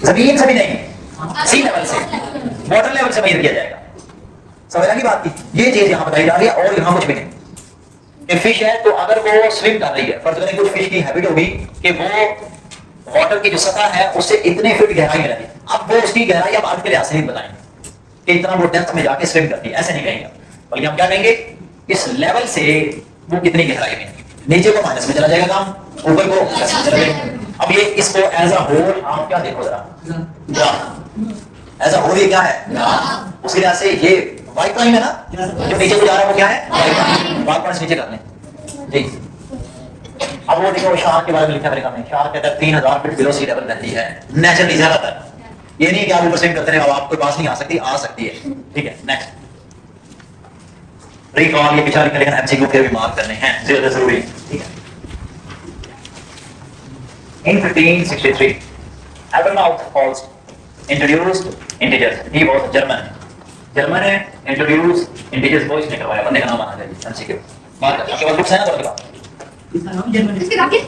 जमीन से भी नहीं, सी लेवल से, वाटर लेवल से मेजर किया जाएगा। समझ की बात की? ये चीज यहाँ बताई जा रही है और यहाँ कुछ भी नहीं। फिश है तो अगर वो स्विम कर रही है, फर्ज करें कुछ फिश की हैबिट होगी कि वो वाटर की जो सतह है उससे इतने फीट गहराई में रहती है, अब वो उसकी गहराई अब अर्थ के लिहाज से नहीं बताएंगे कि इतना वो डेप्थ में जाके स्विम करती है, ऐसे नहीं कहेंगे, बल्कि हम क्या कहेंगे इस लेवल से वो कितनी गहराई में। नीचे को माइनस में चला जाएगा काम, ऊपर को प्लस में चला जाएगा। अब ये इसको एज अ होल आप क्या देखो जरा, एज अ होल ये क्या है, उसके लिहाज से ये वाई प्राइम है ना, जो नीचे को जा रहा है वो क्या है, वाई प्राइम नीचे कर लें जी। अब वो देखो शार्क के बारे में लिखा अमेरिका में, शार्क कहता है 3000 फीट बिलो सी लेवल रहती है नेचुरली ज्यादातर। ये नहीं कि आप ऊपर स्विम करते रहे, अब आपके पास नहीं आ सकती है। ठीक है, नेक्स्ट रिकॉल ये पिछला लिखा, लेकिन एमसीक्यू के भी मार्क करने हैं ज्यादा जरूरी। ठीक है, in 1563 Abermouth Falls introduced integers. he was German है, इंट्रोड्यूस इंटीजर्स को इसने करवाया, बंदे का नाम आना चाहिए एमसीक्यू। बात आपके पास बुक्स है ना, तो आपके पास इसका नाम जर्मन इसके आगे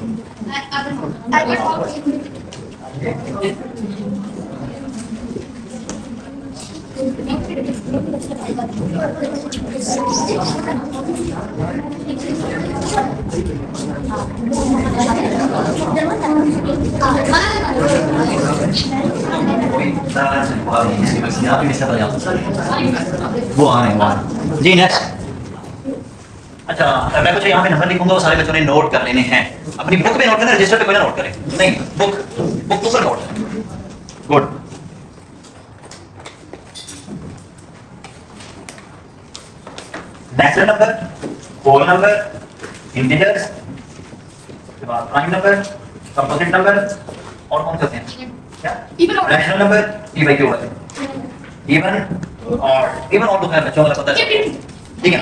वो आ रहे हैं जी। नेक्स्ट, अच्छा मैं कुछ यहाँ पे नंबर लिखूंगा, वो सारे बच्चों ने नोट कर लेने हैं। अपनी बुक पे नोट करना, रजिस्टर पे कोई ना नोट करे, नहीं बुक पर note. Good, natural number, whole number, integers, prime number, composite number, और कौन से होते हैं क्या, rational number, E by Q है, इवन और तो है बच्चों को पता है। ठीक है,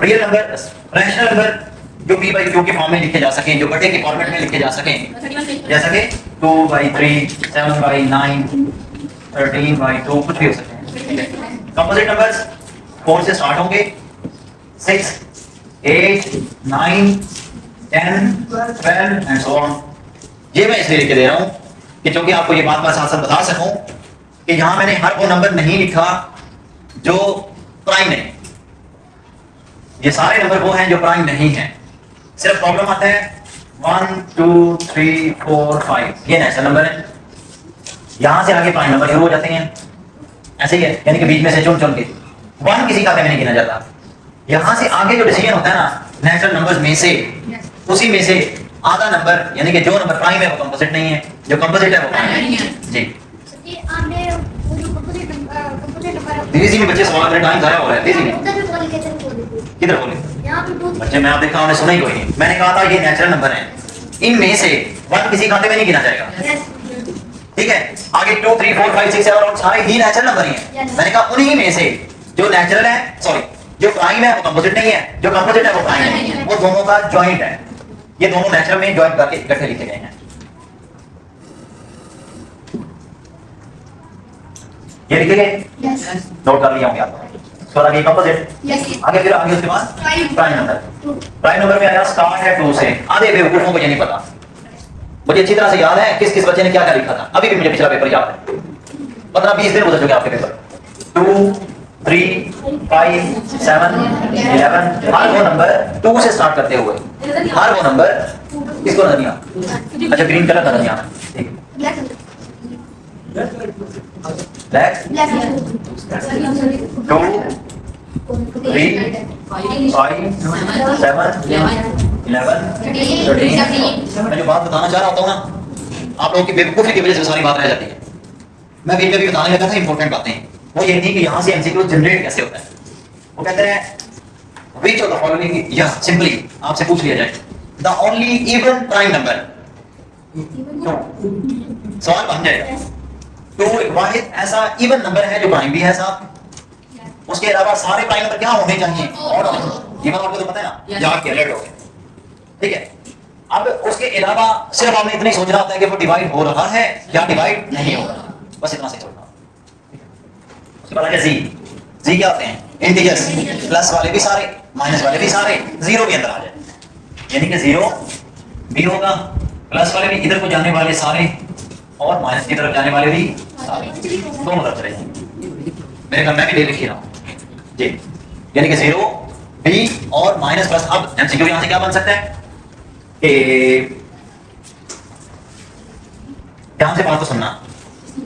रियल नंबर, रैशनल नंबर जो p बाई q के फॉर्म में लिखे जा सके, जो बटे के फॉर्मेट में लिखे जा सके, जैसा कि 2/3, 7/9, 13/2, कुछ भी हो सकते हैं। कंपोजिट नंबर्स 4 से स्टार्ट होंगे, 6, 8, 9, 10, 12 एंड सो ऑन। ये मैं इसलिए लिख के दे रहा हूं कि क्योंकि आपको ये बात मैं साथ साथ बता सकूं कि यहां मैंने हर वो नंबर नहीं लिखा जो प्राइम नहीं, ये सारे नंबर वो हैं जो प्राइम नहीं हैं। सिर्फ प्रॉब्लम आता है 1, 2, 3, 4, 5 ये नेचुरल नंबर है, यहां से आगे प्राइम नंबर शुरू हो जाते हैं, ऐसे ही है, यानी कि बीच में से चुन चुन के 1 किसी खाते में नहीं गिना जाता। यहां से आगे जो डिसीजन होता है ना नेचुरल नंबर्स में से, उसी में से आधा नंबर यानी कि जो नंबर प्राइम है वो कंपोजिट नहीं है, जो कंपोजिट है वो प्राइम है जी। तेजी में बच्चे सवाल करने टाइम ज़ाया हो रहा है, तेजी में किधर बोले बच्चे, मैं आप देखा उन्हें सुना ही कोई नहीं। मैंने कहा था ये नेचुरल नंबर है, इनमें से 1 किसी खाते में नहीं गिना जाएगा। ठीक है, आगे 2, 3, 4, 5, 6, 7 और सारे ही नेचुरल नंबर ही हैं। मैंने कहा उन्हीं में से जो नेचुरल है, सॉरी जो प्राइम है वो कंपोजिट नहीं है, जो कंपोजिट है वो प्राइम है, वो दोनों का जॉइंट है। ये दोनों नेचुरल में जॉइंट करके इकट्ठे लिखे गए हैं। ये लिखे गए, नोट कर लिया होंगे आप। उसके बाद आगे कंपोजिट, आगे फिर आगे उसके बाद प्राइम नंबर। प्राइम नंबर में आया स्टार्ट है 2 से। आधे बेवकूफों को ये नहीं पता, मुझे अच्छी तरह से याद है किस किस बच्चे ने क्या क्या लिखा था। अभी भी मुझे पिछला पेपर याद है, 15-20 दिन गुजर चुके आपके पेपर। 2, 3, 5, 7, 11 हर वो नंबर 2 से स्टार्ट करते हुए, हर वो नंबर किसको नजर नहीं आता। अच्छा ग्रीन कलर नजर नहीं आता, ठीक है, ब्लैक 2, 3, 5, 7, 11, 13। मैं जो बात बताना चाह रहा होता हूँ ना, आप लोगों की बेवकूफी की वजह से सारी बात रह जाती है। मैं बीच में भी बताने लगा था इंपॉर्टेंट बातें, वो ये थी कि यहाँ से एमसीक्यू जनरेट कैसे होता है। वो कहते हैं व्हिच ऑफ द फॉलोइंग, या सिंपली आपसे पूछ लिया जाए the only even prime number, सवाल बन जाएगा। तो वाहिद ऐसा इवन नंबर है जो प्राइम भी है साहब, उसके अलावा सारे प्राइम नंबर क्या होने चाहिए, ऑड इवन। आपको तो पता है ना, याद के अलर्ट हो गए। ठीक है, अब उसके अलावा सिर्फ आपने इतना ही सोचना होता है कि वो डिवाइड हो रहा है या डिवाइड नहीं हो रहा, बस इतना से सोचना। उसके बाद जी क्या होते हैं, इंटीजर्स, प्लस वाले भी सारे, माइनस वाले भी सारे, जीरो भी अंदर आ जाए, यानी कि जीरो भी होगा, प्लस वाले भी इधर को जाने वाले सारे, और माइनस की तरफ जाने वाले भी सारे दोनों तरफ चले जाएंगे। मेरे घर में भी ले लिखी रहा हूँ जी, यानी कि 0 बी और माइनस प्लस। अब एमसीक्यू यहां से क्या बन सकता है कि ध्यान से बात को सुनना,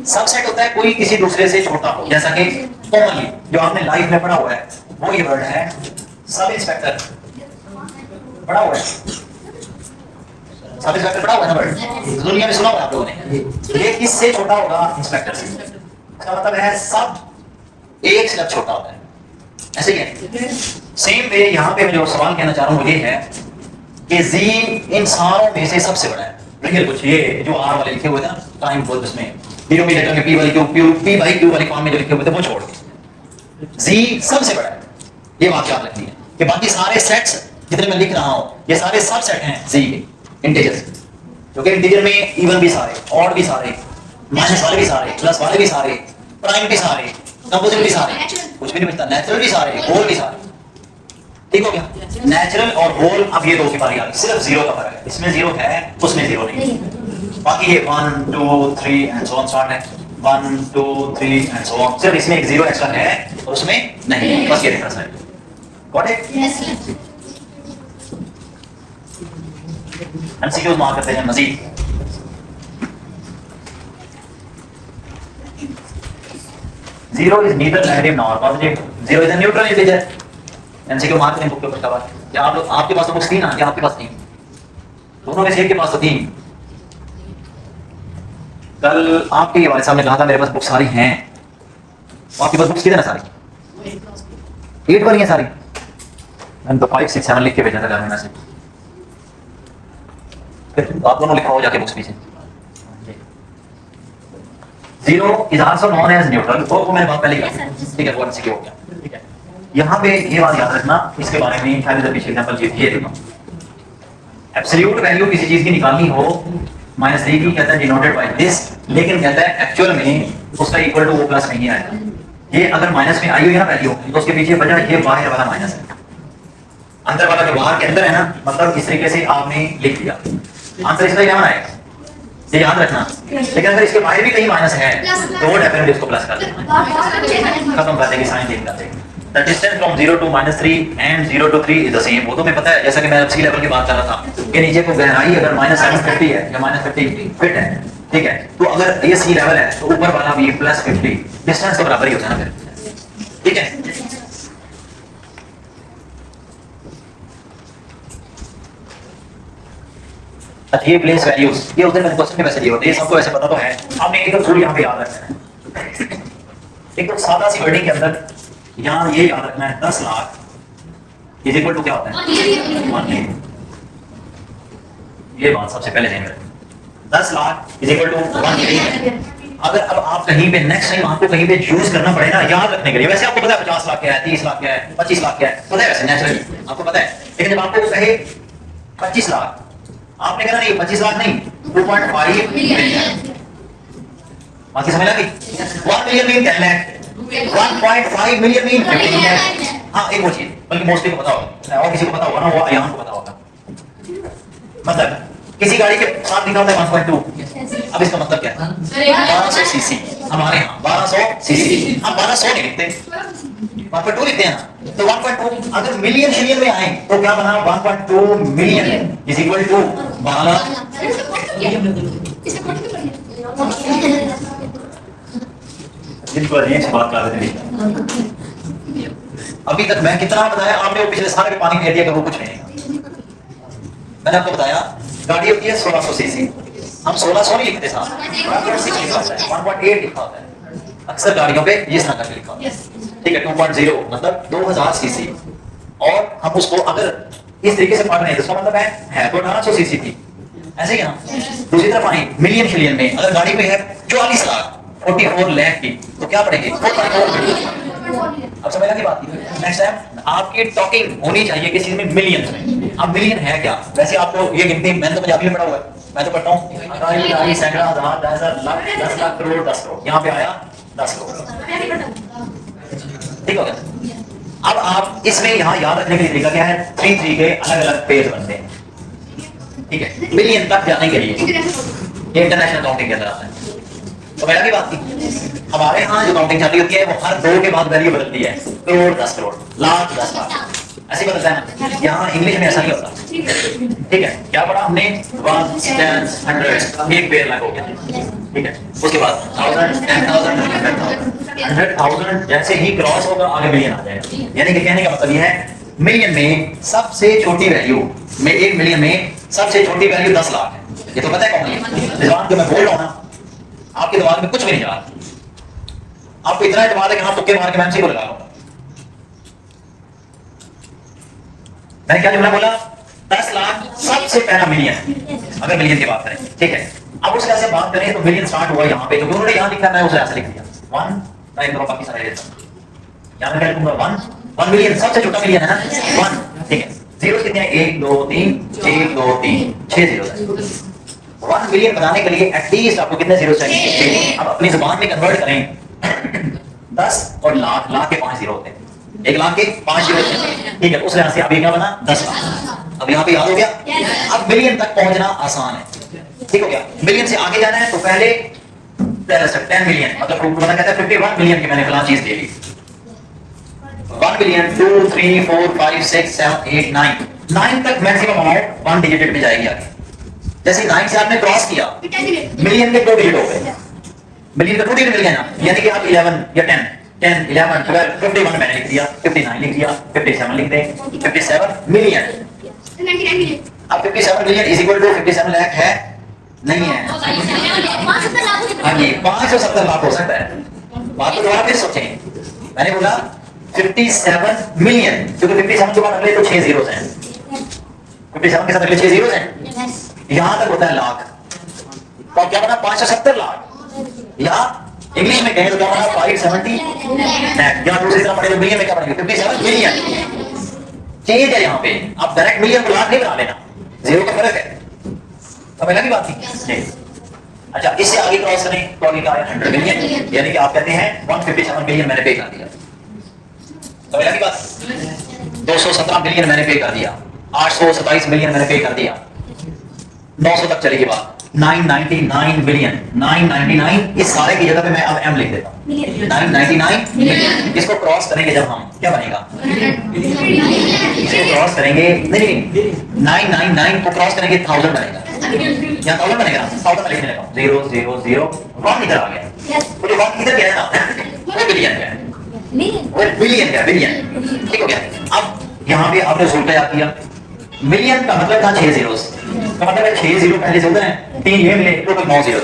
सबसेट होता है कोई किसी दूसरे से छोटा हो, जैसा कि कॉमनली जो आपने लाइफ में पढ़ा हुआ है वो ये वर्ड है सब इंस्पेक्टर। पढ़ा हुआ है सब इंस्पेक्टर, पढ़ा हुआ है ना वर्ड, दुनिया में सुना हुआ है आप लोगों ने। ये किससे छोटा होगा? इंस्पेक्टर से। इसका मतलब है सब एक स्टेप छोटा होता है, ऐसे ही है। सेम वे यहाँ पे मैं जो सवाल कहना चाह रहा हूँ वो ये है कि जी इन सारों में से सबसे बड़ा है। रियल कुछ ये जो आर वाले लिखे हुए थे ना टाइम बोल, उसमें डिनोमिनेटर में पी वाली क्यू पी बाई क्यू वाली फॉर्म में जो लिखे हुए थे वो छोड़ के जी सबसे बड़ा है। ये बात याद रखनी है कि बाकी सारे सेट्स जितने मैं लिख रहा हूँ ये सारे सब सेट हैं जी के इंटीजर्स, क्योंकि इंटीजर में इवन भी सारे, ऑड भी सारे, माइनस वाले भी सारे, प्लस वाले भी सारे, प्राइम भी सारे, कंपोजिट भी सारे, कुछ भी नहीं बचता, नेचुरल भी सारे, होल भी सारे। ठीक हो गया? नेचुरल और होल। अब ये दो की बारी आ गई, सिर्फ 0 का फर्क है, इसमें 0 है उसमें 0 नहीं। बाकी ये 1 2 3 एंड सो ऑन स्टार्ट है, 1 2 3 एंड सो ऑन, सिर्फ इसमें एक 0 एक्स्ट्रा है और उसमें नहीं, बस ये डिफरेंस है। Got it? एमसीक्यूज मार्क करते हैं मजीद। Zero is neither negative nor positive. Zero is a neutral integer. MCQ mark करें बुक के ऊपर का बात। क्या आप लोग, आपके पास तो बुक्स थी ना, क्या आपके पास नहीं? दोनों में से एक के पास तो थी। कल आपके वाले साहब ने कहा था मेरे पास बुक सारी हैं, आपके पास बुक्स कितने ना सारी? 8 वाली हैं सारी। मैंने तो 5 6 7 लिख के भेजा था घर में से। फिर आप दोनों लिखवाओ जाके बुक्स पीछे। 0 is also known as neutral। वो मैंने बात पहले ही कही, ठीक है, वो एमसीक्यू हो गया। ठीक है, यहाँ पे ये बात याद रखना, इसके बारे में शायद पीछे एग्जांपल ये देखो, एब्सोल्यूट वैल्यू किसी चीज की निकालनी हो -3 की, कहता है डिनोटेड बाय दिस, लेकिन कहता है एक्चुअल में उसका इक्वल टू वो प्लस नहीं आएगा। ये अगर माइनस में आई हुई है ना वैल्यू, तो उसके पीछे वजह ये बाहर वाला माइनस है, अंदर वाला जो बाहर के अंदर है ना, मतलब इस तरीके से आपने लिख दिया, आंसर इसका 11 आएगा, ये याद रखना। लेकिन अगर इसके बाहर भी कहीं माइनस है तो वो डेफिनेटली उसको प्लस कर देना, खत्म कर देंगे, साइन चेंज कर देंगे। The distance from 0 to -3 and 0 to 3 is the same. वो तो मैं पता है, जैसा कि मैं सी लेवल की बात कर रहा था कि नीचे को गहराई अगर -750 है या -50 फिट है, ठीक है, तो अगर ये सी लेवल है तो ऊपर वाला भी +50 डिस्टेंस के बराबर ही होता है ना फिर, ठीक है। ये प्लेस वैल्यूज, ये उधर मैंने क्वेश्चन में वैसे दिए होते हैं, ये सबको वैसे पता तो है। आपने एक तो यहाँ पे याद रखना है, एक तो सादा सी वर्डिंग के अंदर यहाँ ये याद रखना है 10 लाख इज इक्वल टू क्या होता है 1 लाख। ये बात सबसे पहले ध्यान रखें, 10 lakh is equal to 1 lakh. अगर अब आप कहीं पे नेक्स्ट टाइम आपको कहीं पे यूज करना पड़े ना याद रखने के लिए, वैसे आपको पता है 50 लाख क्या है, 30 लाख क्या है, 25 लाख क्या है, पता है वैसे नेचुरली आपको पता है, लेकिन जब आपको कहे 25 लाख, आपने कहा नहीं 25 लाख नहीं 2.5 मिलियन, बाकी समझ लगी? 1 million mean 10 lakh, 1.5 million mean 15 lakh. हाँ एक वो चीज, बल्कि मोस्टली को पता होगा और किसी को पता होगा ना, वो यहाँ को पता होगा। मतलब किसी गाड़ी के साथ लिखा होता है 1.2, अब इसका मतलब क्या है 1200 सीसी, हमारे यहाँ 1200 सीसी, हम 1200 नहीं लिखते, 1.2 लिखते हैं ना, तो 1.2 अगर मिलियन शिलियन में आए तो क्या बना 1.2 मिलियन इज इक्वल टू 12। जिनको अजीब से बात कर रहे थे अभी तक, मैं कितना बताया आपने, वो पिछले साल में पानी फेर दिया कि वो कुछ नहीं। मैंने आपको बताया गाड़ी होती है 1600 सीसी, हम 1600 नहीं लिखते साहब, 1.6 लिखा होता है, 1.8 लिखा होता है अक्सर गाड़ियों पे, इस तरह करके लिखा होता है, ठीक है। 2.0 मतलब 2000 सीसी, और हम उसको अगर इस तरीके से पढ़ रहे हैं तो इसका मतलब है तो 1800 सीसी थी, ऐसे ही ना। दूसरी तरफ आए मिलियन शिलियन में, अगर गाड़ी पे है 44 लाख 44 लाख की, तो क्या पड़ेगी 4.4। अब समझ लगी बात? नेक्स्ट टाइम आपकी टॉकिंग होनी चाहिए किस चीज में, मिलियंस में। अब मिलियन है क्या? वैसे आपको ये गिनती, मैंने तो पंजाबी में पढ़ा हुआ है, मैं तो पढ़ता हूँ सैकड़ा, हजार, 10,000, लाख, 10 लाख, करोड़, 10 करोड़, यहाँ पे आया 10 करोड़, ठीक हो गया। अब आप इसमें यहाँ याद रखने के लिए तरीका क्या है, 3 के अलग अलग पेज बनते हैं, ठीक है, मिलियन तक जाने के लिए ये इंटरनेशनल काउंटिंग के अंदर आता है। तो मैंने भी बात की, हमारे यहाँ जो काउंटिंग चल रही होती है वो हर 2 के बाद वैल्यू बदलती है, करोड़ 10 करोड़, लाख 10 लाख, ऐसे बदलता है ना। यहाँ इंग्लिश में ऐसा नहीं होता। ठीक है, क्या पढ़ा हमने? 1 10 100, एक पेयर लाख हो गया। ठीक है, उसके बाद 1000 10,000 100,000 जैसे ही क्रॉस होगा आगे मिलियन आ जाएगा। यानी कि कहने का मतलब ये है, मिलियन में सबसे छोटी वैल्यू में, 1 मिलियन में सबसे छोटी वैल्यू 10 लाख है। ये तो पता है कौन है? जबान जो मैं बोल रहा हूँ ना, आपके दिमाग में कुछ भी नहीं जा रहा, आपको इतना एतमाद है कि हाँ तुक्के मार के मैं एमसी को लगा लूंगा। मैंने क्या जुमला बोला? 10 लाख सबसे पहला मिलियन, अगर मिलियन की बात करें। ठीक है, अब उसके से बात करें तो मिलियन स्टार्ट हुआ यहाँ पे, जो उन्होंने यहाँ लिखा है उसे ऐसे लिख दिया 1। मैं इनको बाकी समझ लेता हूँ, यहाँ मैं लिखूंगा 1 मिलियन, सबसे छोटा मिलियन है ना 1। ठीक है, जीरो कितने हैं? 1 2 3 1 2 3 6 जीरो है। 1 मिलियन बनाने के लिए एटलीस्ट आपको कितने जीरो चाहिए? अब अपनी जुबान में कन्वर्ट करें, 10 और लाख, लाख के 5 जीरो होते हैं, 1 लाख के 5 जीरो होते हैं। ठीक है, उस लिहाज से अभी क्या बना? 10 लाख। अब यहाँ पे याद हो गया। अब मिलियन तक पहुंचना आसान है। ठीक हो गया, मिलियन से आगे जाना है तो पहले 10 मिलियन, मतलब कहता है 51 मिलियन की मैंने फलां चीज दे दी। 1 मिलियन 2 3 4 5 6 7 8 9 तक मैक्सिमम अमाउंट 1 डिजिट में जाएगी आगे। जैसे 9 से आपने क्रॉस किया, मिलियन के 2 डिजिट हो गए, मिलियन का 2 डिजिट मिल गया ना। यानी कि आप 11 या 10 11 12 51 मैंने लिख दिया, 59 लिख दिया, 57 लिख दें, 57 मिलियन। अब 57 million is equal to 57 lakh है? नहीं है। हाँ जी, 570 लाख हो सकता है। बात को दोबारा फिर सोचें, मैंने बोला 57 मिलियन, क्योंकि 57 के बाद अगले तो 6 जीरोस हैं, 57 के साथ अगले 6 जीरोस हैं, यहां तक होता है लाख। तो क्या बना? 570 लाख। यहाँ इंग्लिश में कहें तो क्या बना? 570 लाख। यहाँ दूसरी तरफ पढ़े तो मिलियन में क्या बनेगा? 57 मिलियन। चेंज है यहाँ पे, आप डायरेक्ट मिलियन को लाख नहीं बना लेना, जीरो का फर्क है। समझ लगी बात थी? अच्छा, इससे आगे क्रॉस करें तो आगे का 100 मिलियन, यानी कि आप कहते हैं 157 मिलियन मैंने पे कर दिया। समझ लगी बात? 217 मिलियन मैंने पे कर दिया, 827 मिलियन मैंने पे कर दिया, 900 तक चलेगी बात। 999 मिलियन, 999, इस सारे की जगह पे मैं अब एम लिख देता हूँ, 999 मिलियन। इसको क्रॉस करेंगे जब हम, क्या बनेगा? इसको क्रॉस करेंगे, नहीं 999 को क्रॉस करेंगे 1000 बनेगा। यहाँ 1000 बनेगा, 1000 में लिखने लगा 0 0 0 1 इधर आ गया, वो जो 1 इधर गया ना वो बिलियन गया, वो बिलियन गया, बिलियन। ठीक हो गया। अब यहाँ पे आपने उल्टा याद किया, मिलियन का मतलब था 6 जीरोस, तो मतलब है 6 जीरो पहले से उधर है, 3 ये मिले तो 9 जीरो।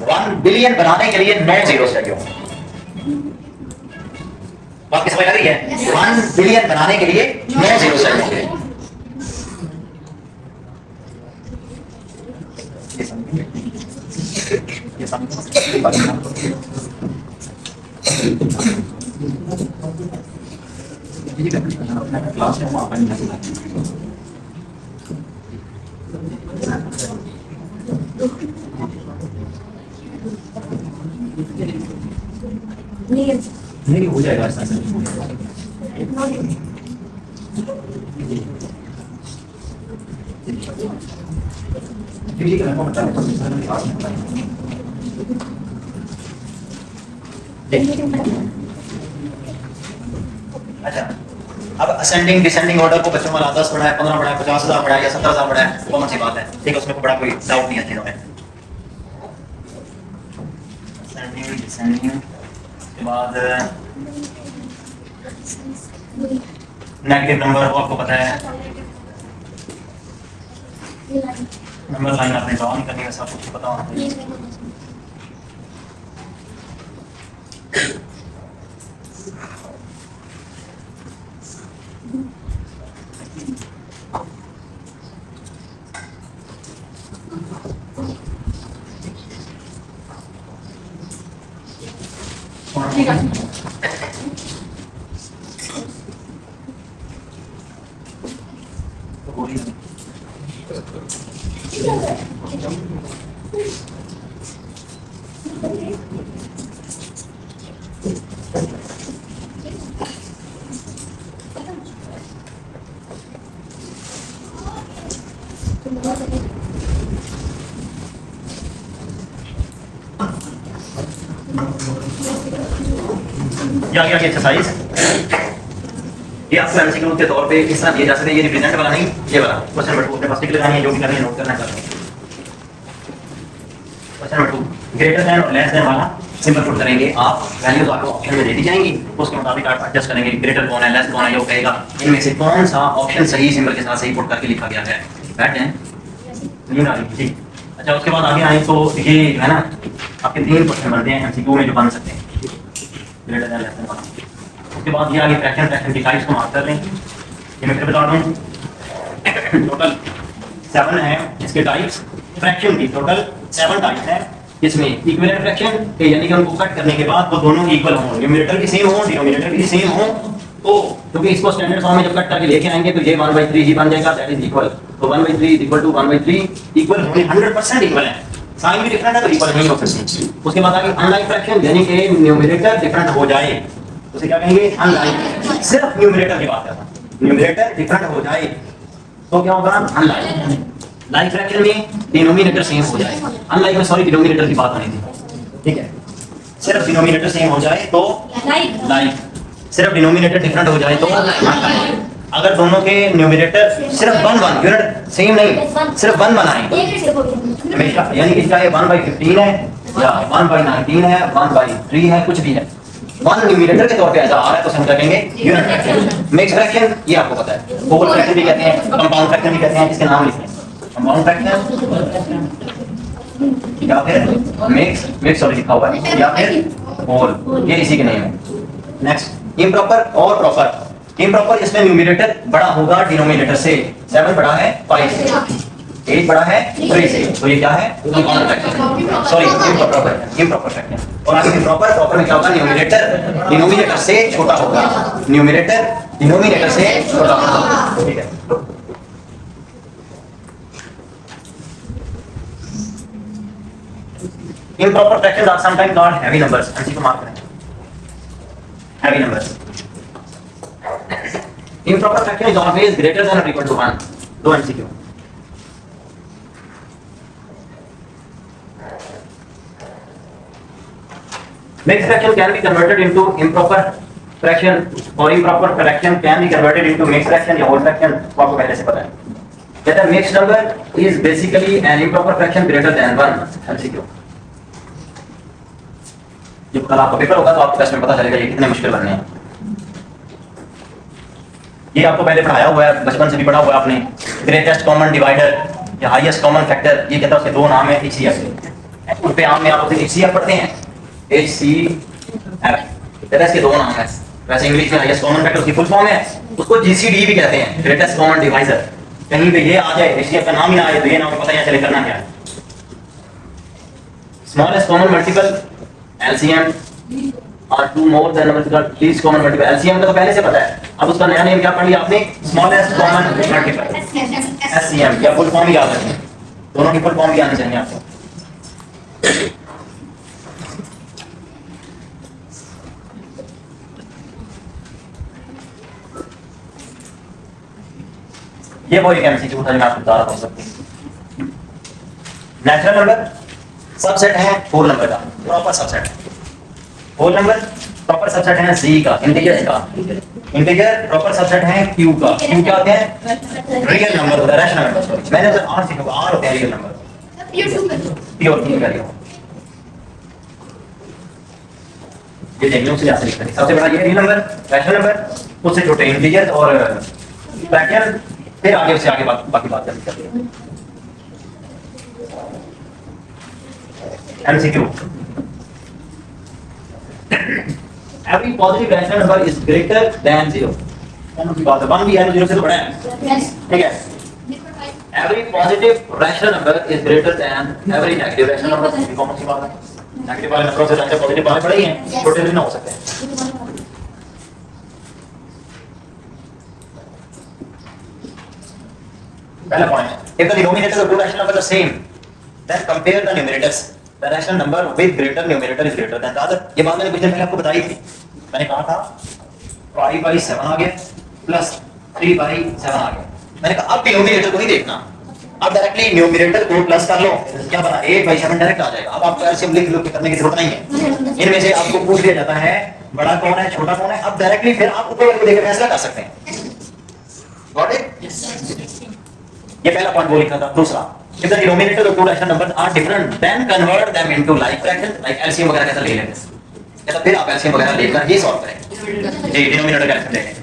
1 बिलियन बनाने के लिए 9 जीरोस चाहिए। बात समझ आ रही है? 1 बिलियन बनाने के लिए 9 जीरोस चाहिए। क्लास नहीं हो जाएगा ऐसा। अच्छा, अब असेंडिंग डिसेंडिंग ऑर्डर को बच्चों वाला 10 पढ़ा है, 15 पढ़ा है, 50,000 पढ़ा है या 17,000 पढ़ा है, कौन सी बात है? ठीक है, उसमें कोई बड़ा कोई डाउट नहीं है चीजों में। असेंडिंग डिसेंडिंग के बाद नेगेटिव नंबर, वो आपको पता है नंबर लाइन आपने ड्रॉ नहीं करनी है, सब कुछ पता होना चाहिए। ये आगे एक्सरसाइज, ये आपको एमसीक्यू के तौर पे इस तरह दिया जा सकता है, ये रिप्रेजेंट वाला नहीं, ये वाला क्वेश्चन नंबर 2 अपने पास टिक लगानी है, जो भी करनी है नोट करना है। क्वेश्चन नंबर 2 ग्रेटर देन और लेस देन वाला सिंपल पुट करेंगे आप, वैल्यूज आपको ऑप्शन में दे दी जाएंगी, उसके मुताबिक आप एडजस्ट करेंगे ग्रेटर कौन है लेस कौन है, ये कहेगा इनमें से कौन सा ऑप्शन सही सिंबल के साथ सही पुट करके लिखा गया है। बैठ जाएं क्लीन आ रही जी। अच्छा उसके बाद आगे आए तो ये है ना आपके 3 क्वेश्चन बनते हैं एमसीक्यू में जो बन सकते हैं ग्रेटर देन लेस देन वाला। उसके बाद ये आगे फ्रैक्शन की टाइप्स को मार्क कर लें। ये मैं फिर बता दूं टोटल 7 है इसके टाइप्स, फ्रैक्शन की टोटल 7 टाइप्स हैं। इसमें इक्विवेलेंट फ्रैक्शन यानी कि उनको कट करने के बाद वो दोनों इक्वल हों, न्यूमरेटर भी सेम हो डिनोमिनेटर भी सेम हो, तो क्योंकि इसको स्टैंडर्ड फॉर्म में जब कट करके लेके आएंगे तो ये 1/3 ही बन जाएगा, दैट इज इक्वल। तो 1/3 इज इक्वल टू 1/3 इक्वल होने 100% इक्वल है, साइन भी डिफरेंट है तो इक्वल नहीं हो सकती। उसके बाद आगे अनलाइक फ्रैक्शन यानी कि न्यूमरेटर डिफरेंट हो जाए, उसे क्या कहेंगे अनलाइक। सिर्फ न्यूमरेटर की बात करता हूं, न्यूमरेटर डिफरेंट हो जाए तो क्या होगा अनलाइक। लाइक फ्रैक्शन में डिनोमिनेटर सेम हो जाए, अनलाइक में सॉरी डिनोमिनेटर की बात आनी थी, ठीक है। सिर्फ डिनोमिनेटर सेम हो जाए तो लाइक, सिर्फ डिनोमिनेटर डिफरेंट हो जाए तो अनलाइक। अगर दोनों के न्यूमरेटर सिर्फ 1 यूनिट सेम नहीं सिर्फ 1 बनाएं हमेशा, यानी कि चाहे 1/15 है या 1/19 है 1/3 है कुछ भी है, 1 न्यूमरेटर के तौर पे ऐसा आ रहा है तो हम क्या कहेंगे यूनिट फ्रैक्शन। मिक्स फ्रैक्शन ये आपको पता है, होल फ्रैक्शन भी कहते हैं, कंपाउंड फ्रैक्शन भी कहते हैं, इसके नाम लिखते हैं कंपाउंड फ्रैक्शन या फिर मिक्स और लिखा हुआ है या फिर होल, ये इसी के नेम है। नेक्स्ट इम्प्रॉपर और प्रॉपर। इम्प्रॉपर इसमें न्यूमरेटर बड़ा होगा डिनोमिनेटर से, 7 बड़ा है 5 से, 8 बड़ा है 3 से, तो ये क्या है compound fraction, sorry improper fraction. और आगे प्रॉपर में क्या होगा न्यूमरेटर डिनोमिनेटर से छोटा होगा, न्यूमरेटर डिनोमिनेटर से छोटा होगा, ठीक है। Improper fractions are sometimes called heavy numbers. ऐसी को मार्क करें heavy numbers. Improper fraction is always greater than or equal to 1. दो MCQ. Mixed fraction can be converted into improper fraction or improper fraction can be converted into mixed fraction या whole fraction, वो आपको पहले से पता है। कहता है mixed number is basically an improper fraction greater than 1. MCQ. जब कल आपका पेपर होगा तो आपको टेस्ट में पता चलेगा ये कितने मुश्किल बनने हैं। ये आपको पहले पढ़ाया हुआ है, बचपन से भी पढ़ा हुआ है आपने, ग्रेटेस्ट कॉमन डिवाइडर या हाईएस्ट कॉमन फैक्टर, ये कहता है उसके 2 नाम है HCF। उस पे आम में आप उसे HCF पढ़ते हैं, HCF कहता है इसके 2 नाम है। वैसे इंग्लिश में हाईएस्ट कॉमन फैक्टर उसकी फुल फॉर्म है, उसको GCD भी कहते हैं, ग्रेटेस्ट कॉमन डिवाइजर। कहीं पे ये आ जाए HCF का नाम ही ना आए तो ये नाम पता ही चले करना क्या है। स्मॉलेस्ट कॉमन मल्टीपल LCM और 2 more than least common multiple. LCM का तो पहले से पता है, अब उसका नया नेम क्या पढ़ लिया आपने स्मॉलेस्ट कॉमन मल्टीपल SCM, या फुल फॉर्म ही याद रखें, दोनों की फुल फॉर्म भी आनी चाहिए आपको। ये वो एक MCQ था जो मैं आपको बता रहा था। नेचुरल नंबर सबसेट है होल नंबर का, प्रॉपर सबसेट है होल नंबर, प्रॉपर सबसेट है C का, इंटीजर का, इंटीजर प्रॉपर सबसेट है Q का। Q क्या होते हैं रियल नंबर होता है, रैशनल नंबर। मैंने उसे R सीखा, R होते हैं रियल नंबर, प्योर की वैल्यू। ये देखने से ऐसे लिखते हैं, सबसे बड़ा ये रियल नंबर, रैशनल नंबर, उससे छोटे इंटीजर और फ्रैक्शन, फिर आगे से आगे बाकी बात करते हैं। MCQ every positive rational number is greater than 0। कौन सी बात है, 1 भी है 0 से तो बड़ा है, ठीक है। every positive rational number is greater than every negative rational number। कौन सी बात है, नेगेटिव वाले नंबरों से ज्यादा पॉजिटिव वाले बड़े ही हैं, छोटे भी ना हो सकते हैं। पहला point, if the denominator of two rational numbers are same then compare the numerators, the rational number with greater numerator is greater than the other। ये बात मैंने कुछ दिन पहले आपको बताई थी, मैंने कहा था 5/7 आ गया प्लस 3/7 आ गया। मैंने कहा अब डिनोमिनेटर को नहीं देखना, अब डायरेक्टली न्यूमरेटर को प्लस कर लो, क्या बना 8/7 डायरेक्ट आ जाएगा। अब आपको एलसीएम लिख लो करने की जरूरत नहीं है। इनमें से आपको पूछ लिया जाता है बड़ा कौन है छोटा कौन है, अब डायरेक्टली फिर आप ऊपर वाले को देकर फैसला कर सकते हैं। Got it? ये पहला पॉइंट वो लिखा था। दूसरा, if the denominator of two rational numbers are different then convert them into like fractions, like LCM वगैरह कैसे ले लेते हैं, या तो फिर आप LCM वगैरह लेकर ये सॉल्व करें। जी, डिनोमिनेटर कैसे लेंगे,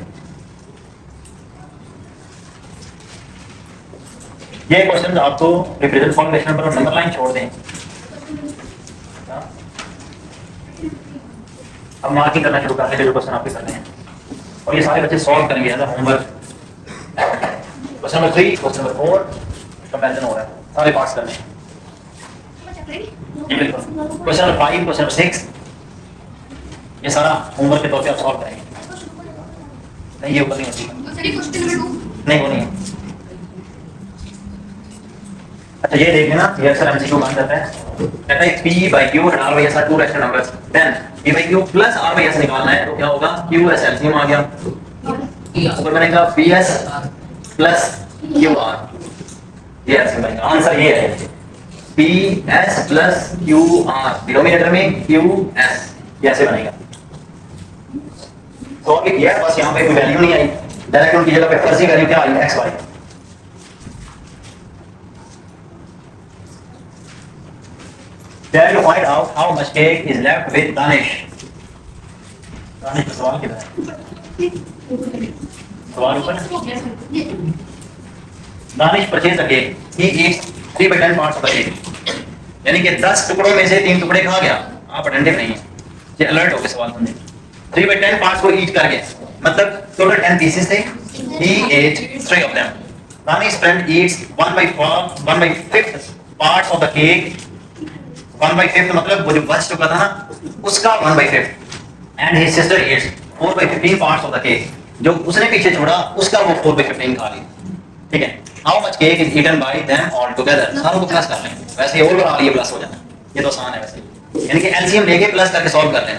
ये क्वेश्चन आपको रिप्रेजेंट फॉर्म क्वेश्चन पर नंबर लाइन छोड़ दें। अब मार्किंग करना शुरू करने के जो क्वेश्चन आपके करने हैं और ये सारे बच्चे सॉल्व करेंगे as a homework. Question number 3, question number 4 comparison हो रहा है, सारे पार्ट्स करने हैं। जी बिल्कुल। क्वेश्चन नंबर 5, क्वेश्चन नंबर 6 ये सारा होमवर्क के तौर पे आप सॉल्व करेंगे। नहीं ये ऊपर नहीं होती, नहीं वो नहीं है। अच्छा ये देख लेना, ये अक्सर एमसीक्यू बन जाता है। कहता है p by q and r by s are two rational numbers, then p by q plus r by s निकालना है तो क्या होगा, qs एलसीएम आ गया, ऊपर बनेगा ps plus qr, ये एलसीएम बनेगा। आंसर ये है ps plus qr, डिनोमिनेटर में qs, ये ऐसे बनेगा। तो अब ये बस यहाँ पे कोई वैल्यू नहीं आई, डायरेक्ट उनकी जगह पे फर्जी वैल्यू क्या आई, x y। Try to find out how much cake is left with Danish. Danish का सवाल किधर है? सवाल ऊपर है। Danish purchased a cake. He eats 3/10 parts of the cake. यानी कि 10 टुकड़ों में से 3 टुकड़े खा गया। आप अटेंटिव नहीं है, ये अलर्ट हो गए सवाल सुनने। 3/10 पार्ट्स को ईट कर गया, मतलब टोटल 10 पीसेस थे। He ate 3 of them. Danish friend eats 1/5 parts of the cake. 1/5 मतलब वो जो बच चुका था ना उसका 1/5, and his sister eats 4/15 parts of the cake, जो उसने पीछे छोड़ा उसका वो 4/15 खा ली। ठीक है, how much cake is eaten by them all together, सारों को प्लस कर लें, वैसे ओवरऑल ये प्लस हो जाता है, ये तो आसान है वैसे, यानी कि एलसीएम लेके प्लस करके सॉल्व कर लें।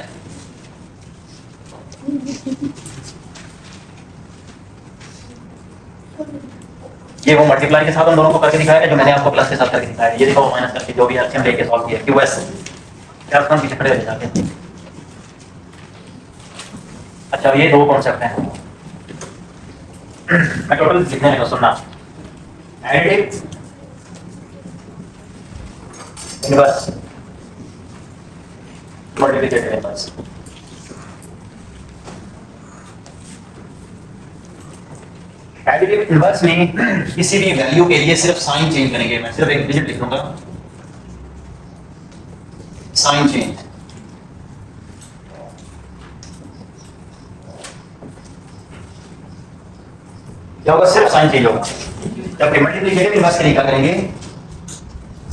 ये वो मल्टीप्लाई के साथ उन दोनों को करके दिखाया है जो मैंने आपको प्लस के साथ करके दिखाया है। ये देखो माइनस करके जो भी एलसीएम लेके सॉल्व किया QS, क्या उसका पीछे खड़े हो जाते हैं। अच्छा ये दो कॉन्सेप्ट हैं, मैं टोटल लिखने लगा, सुनना। Additive inverse, multiplicative inverse. Additive inverse में किसी भी वैल्यू के लिए सिर्फ साइन चेंज करेंगे, मैं सिर्फ एक डिजिट लिख दूंगा, साइन चेंज। क्या होगा, सिर्फ साइन चेंज होगा। जब मल्टीप्लिकेटिव इनवर्स के लिए क्या करेंगे,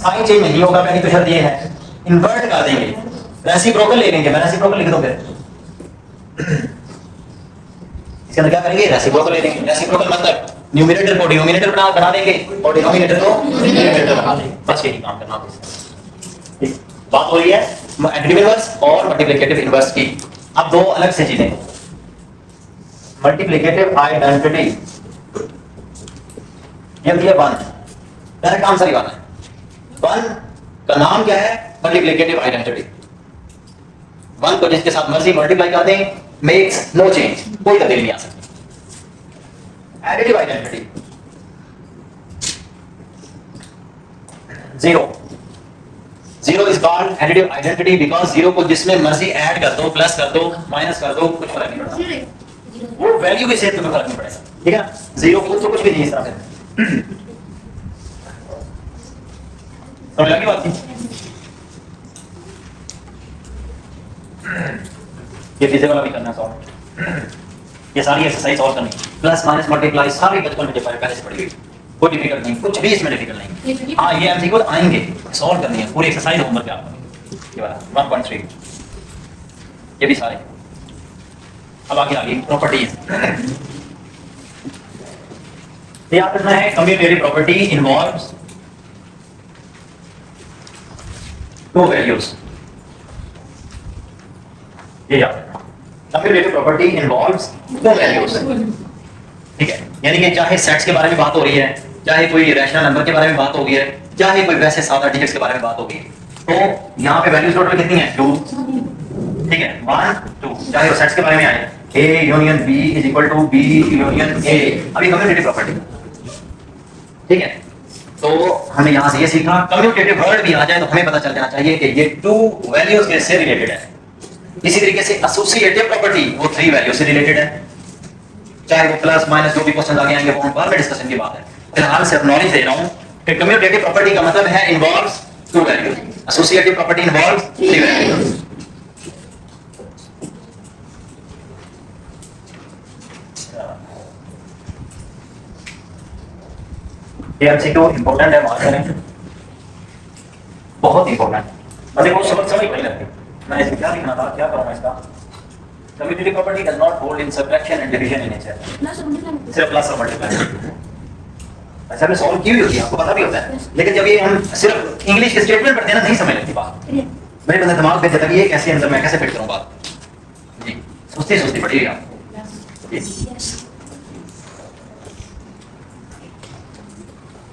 साइन चेंज नहीं होगा, पहली तो शर्त ये है, इन्वर्ट कर देंगे, रेसिप्रोकल ले लेंगे। मैं रेसिप्रोकल लिख दूं, फिर इसके अंदर क्या करेंगे, रेसिप्रोकल ले लेंगे। रेसिप्रोकल मतलब न्यूमरेटर को डिनोमिनेटर बना देंगे और डिनोमिनेटर को न्यूमरेटर बना देंगे, बस यही काम करना है। बात हो रही है एडिटिव इनवर्स और मल्टीप्लिकेटिव इनवर्स की। अब दो अलग से चीजें, मल्टीप्लिकेटिव आइडेंटिटी ये होती है 1, डायरेक्ट आंसर ही वाला है। 1 का नाम क्या है, मल्टीप्लिकेटिव आइडेंटिटी। 1 को जिसके साथ मर्जी मल्टीप्लाई कर दें, मेक्स नो चेंज, कोई तब्दीली नहीं आ सकती। Additive identity 0 is called additive identity because 0 को जिसमें मर्जी ऐड कर दो, प्लस कर दो, माइनस कर दो, कुछ फर्क नहीं पड़ता, वो वैल्यू के सेट में फर्क नहीं पड़ेगा। ठीक है ना, 0 खुद तो कुछ भी नहीं इस तरह से। समझ लगी बात की? ये तीसरे वाला भी करना सॉल्व, ये सारी एक्सरसाइज सॉल्व करनी, प्लस माइनस मल्टीप्लाई सारी बचपन में पहले से पढ़ी हुई, कोई डिफिकल्ट नहीं, कुछ भी इसमें डिफिकल्ट नहीं। हाँ ये एमसीक्यू आएंगे, सॉल्व करनी है पूरी एक्सरसाइज होमवर्क पे आपको, ये वाला 1.3 ये भी सारे। अब आगे प्रॉपर्टीज याद रखना है, commutative property involves to values, ये याद रखना, commutative property involves to values. ठीक है, यानी कि चाहे सेट्स के बारे में बात हो रही है, चाहे कोई रैशनल नंबर के बारे में बात होगी है, चाहे कोई वैसे सादा डिजिट्स के बारे में बात होगी, तो यहाँ पे वैल्यूज टोटल कितनी है? 2, ठीक है, 1 2। चाहे वो सेट्स के बारे में आए, A union B is equal to B union A, अभी कम्यूटेटिव प्रॉपर्टी, ठीक है। तो हमें यहाँ से ये सीखा, कम्यूटेटिव वर्ड भी आ जाए तो हमें पता चल जाना चाहिए कि ये 2 वैल्यूज के से रिलेटेड है। इसी तरीके से एसोसिएटिव प्रॉपर्टी वो 3 वैल्यू से रिलेटेड है, चाहे वो प्लस माइनस जो भी क्वेश्चन आगे आएंगे वो हम बाद में डिस्कशन की बात है। फिलहाल सिर्फ नॉलेज दे रहा हूँ कि कम्यूटेटिव प्रॉपर्टी का मतलब है involves 2 values, associative property involves 3 values. ये एमसीक्यू इंपॉर्टेंट है, मार्क करें, बहुत इंपॉर्टेंट है। मुझे वो समझ नहीं लगती, मैं इसमें क्या लिखना था, क्या करूँ इसका। Commutative property does not hold in subtraction and division in nature, सिर्फ प्लस और मल्टीप्लाई। अच्छा, हमने सॉल्व की हुई होती है, आपको पता भी होता है, लेकिन जब ये हम सिर्फ इंग्लिश के स्टेटमेंट पढ़ते हैं ना, नहीं समझ लगती बात। मेरे बंदे दिमाग में जब ये कैसे अंदर मैं कैसे फिट करूँ बात, जी सोचते सोचते पढ़िएगा।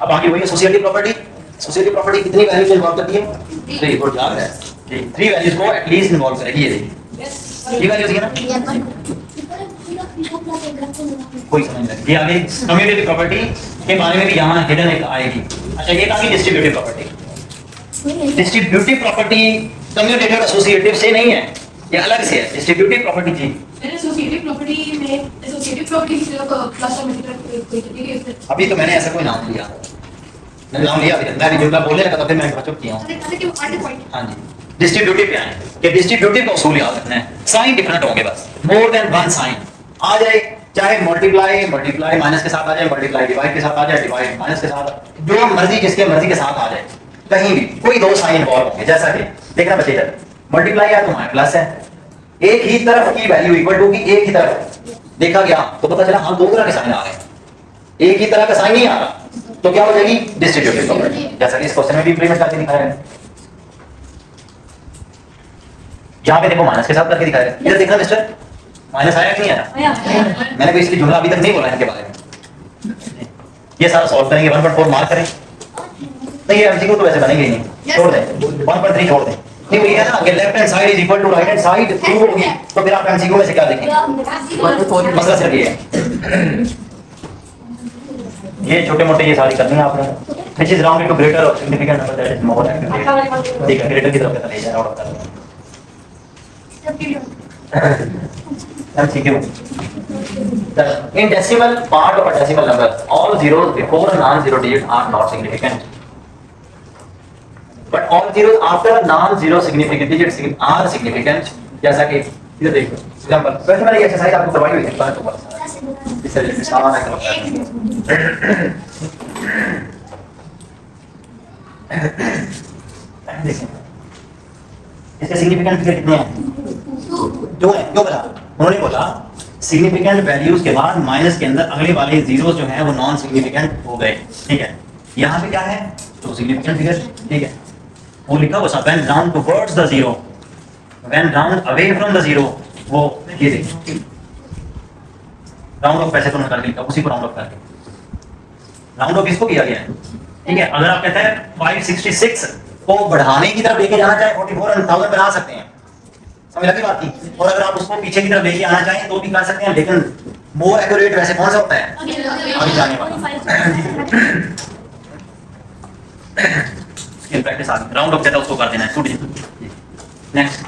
अब आगे वही एसोसिएटिव प्रॉपर्टी। एसोसिएटिव प्रॉपर्टी कितनी वैल्यूज इन्वॉल्व करती है? 3, बहुत याद है, 3 वैल्यूज को एटलीस्ट इन्वॉल्व करेगी। ये देखिए, ये वैल्यूज है ना, कोई समझ नहीं लगती। आगे कम्यूटेटिव प्रॉपर्टी के बारे में भी यहाँ हिडन एक आएगी। अच्छा, ये कहां की distributive property? Distributive property commutative associative से नहीं है, ये अलग से है। डिस्ट्रीब्यूटिव प्रॉपर्टी जी, एसोसिएटिव प्रॉपर्टी में एसोसिएटिव प्रॉपर्टी की सिर्फ प्लस और मल्टीप्लाई कोई तरीके है। अभी तो मैंने ऐसा कोई नाम लिया, मैंने नाम लिया, मैं भी जुमला बोले रखा था, फिर मैं चुप किया हूं। हां जी, डिस्ट्रीब्यूटिव क्या है कि डिस्ट्रीब्यूटिव का उसूल याद रखना है, साइन डिफरेंट होंगे बस, मोर देन वन साइन आ जाए, चाहे मल्टीप्लाई मल्टीप्लाई माइनस के साथ आ जाए, मल्टीप्लाई डिवाइड के साथ आ जाए, डिवाइड माइनस के साथ, जो मर्जी जिसके मर्जी के साथ आ जाए, कहीं भी कोई 2 साइन इन्वॉल्व होंगे। जैसा कि देखना बच्चे, इधर मल्टीप्लाई है तो वहां प्लस है, एक ही तरफ की वैल्यू इक्वल टू की एक ही तरफ देखा गया तो पता चला हाँ 2 तरह के साइन आ रहे हैं, एक ही तरह का साइन नहीं आ रहा, तो क्या हो जाएगी? Distributive property. जैसा कि इस क्वेश्चन में भी इंप्लीमेंट करके दिखाया है, यहाँ पे देखो माइनस के साथ करके दिखाया है, इधर देखना मिस्टर, माइनस आया कि नहीं आया? मैंने कोई इसलिए जुमला अभी तक नहीं बोला है इनके बारे में। ये सारा सॉल्व करेंगे, 1.4 मार्क करें, नहीं ये एमसीक्यू तो वैसे बनेंगे ही नहीं, छोड़ दें, 1.3 छोड़ दें। नहीं वो ये है ना कि left hand side is equal to right hand side, true होगी तो फिर आप एमसीक्यू में से क्या देखेंगे? मसला सिर्फ ये है, ये छोटे मोटे ये सारी करनी है आपने, which is rounded to greater और significant number that is more than, ठीक है, ग्रेटर की तरफ ले जाए और बता दो MCQ. In decimal part of a decimal number, all zeros before a non-zero digit are not significant, but all zeros after a non-zero significant digit are significant. जैसा कि इधर देखो, एग्जांपल, वैसे मैंने ये एक्सरसाइज आपको करवाई हुई है, पर इस तरह से सामान है। देखिए, इसके सिग्निफिकेंट फिगर कितने हैं? 2 है। क्यों बोला? उन्होंने बोला सिग्निफिकेंट वैल्यूज के बाद माइनस के अंदर अगले वाले जीरोस जो हैं वो नॉन सिग्निफिकेंट हो गए, ठीक है। यहाँ पे क्या है? तो सिग्निफिकेंट फिगर, ठीक है, वो लिखा हुआ था when round towards the zero, when round away from the zero, वो ये देखिए राउंड ऑफ पैसे तो करके लिखा, उसी को राउंड ऑफ करके, राउंड ऑफ इसको किया गया है, ठीक है। अगर आप कहते हैं 566 को बढ़ाने की तरफ लेके जाना चाहे 44,000 बना सकते हैं, समझ लगी बात की। और अगर आप उसको पीछे की तरफ लेके आना चाहें तो भी कर सकते हैं, लेकिन मोर एक्यूरेट वैसे कौन सा होता है? आगे जाने वाला। स्किल प्रैक्टिस आगे राउंड ऑफ कहता है उसको कर देना है, टूट जाए। नेक्स्ट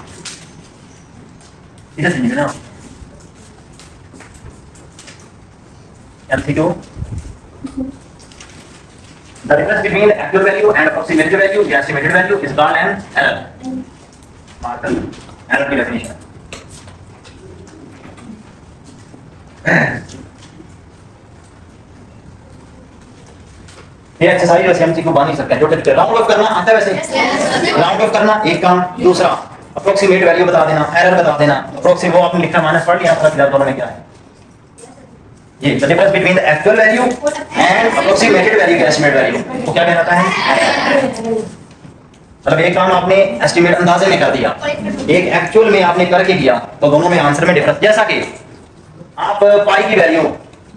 इधर से निकलना MCQ. The difference between the actual value and approximated value, the estimated value, is called an error. Marker. Error की definition. ये एक्सरसाइज वैसे MCQ बन नहीं सकते हैं, जो राउंड ऑफ करना आता है वैसे, राउंड ऑफ करना एक काम, दूसरा अप्रोक्सीमेट वैल्यू बता देना, एरर बता देना। अप्रोक्सीमेट वो आपने लिखा माइनस पढ़ लिया, फर्क दोनों में क्या है? ये the difference between the actual value and approximated value का एस्टिमेट वैल्यू वो क्या कहलाता है? मतलब एक काम आपने एस्टिमेट अंदाजे में कर दिया, एक एक्चुअल में आपने करके किया, तो दोनों में आंसर में डिफरेंस। जैसा कि आप पाई की वैल्यू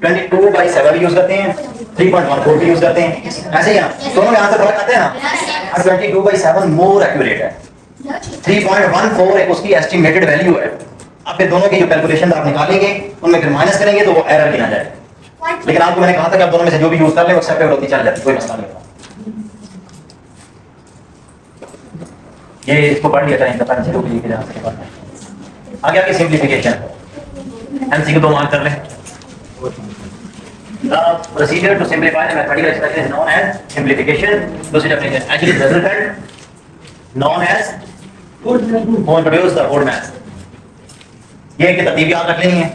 22/7 यूज करते हैं, 3.14 भी यूज करते हैं, ऐसे ही है ना, दोनों में आंसर फर्क आते हैं ना। अब 22/7 मोर एक्यूरेट है, 3.14 एक उसकी एस्टिमेटेड वैल्यू है। अब फिर दोनों की जो कैलकुलेशन आप निकालेंगे उनमें फिर माइनस करेंगे तो वो एरर गिना जाएगा। लेकिन आपको मैंने कहा था कि आप दोनों में से जो भी यूज कर ले वो एक्सेप्टेबल होती चल जाती, कोई मसला नहीं होता। ये इसको पढ़ लिया करें, डिफरेंशियल को लिख के जा सकते हैं। आगे आगे सिंपलीफिकेशन, एमसीक्यू 2 मार्क कर लें। The procedure to simplify the mathematical expression is known as simplification. दूसरी definition, actually the resultant known as who introduced the whole math. ये की तरतीब याद रख लेनी है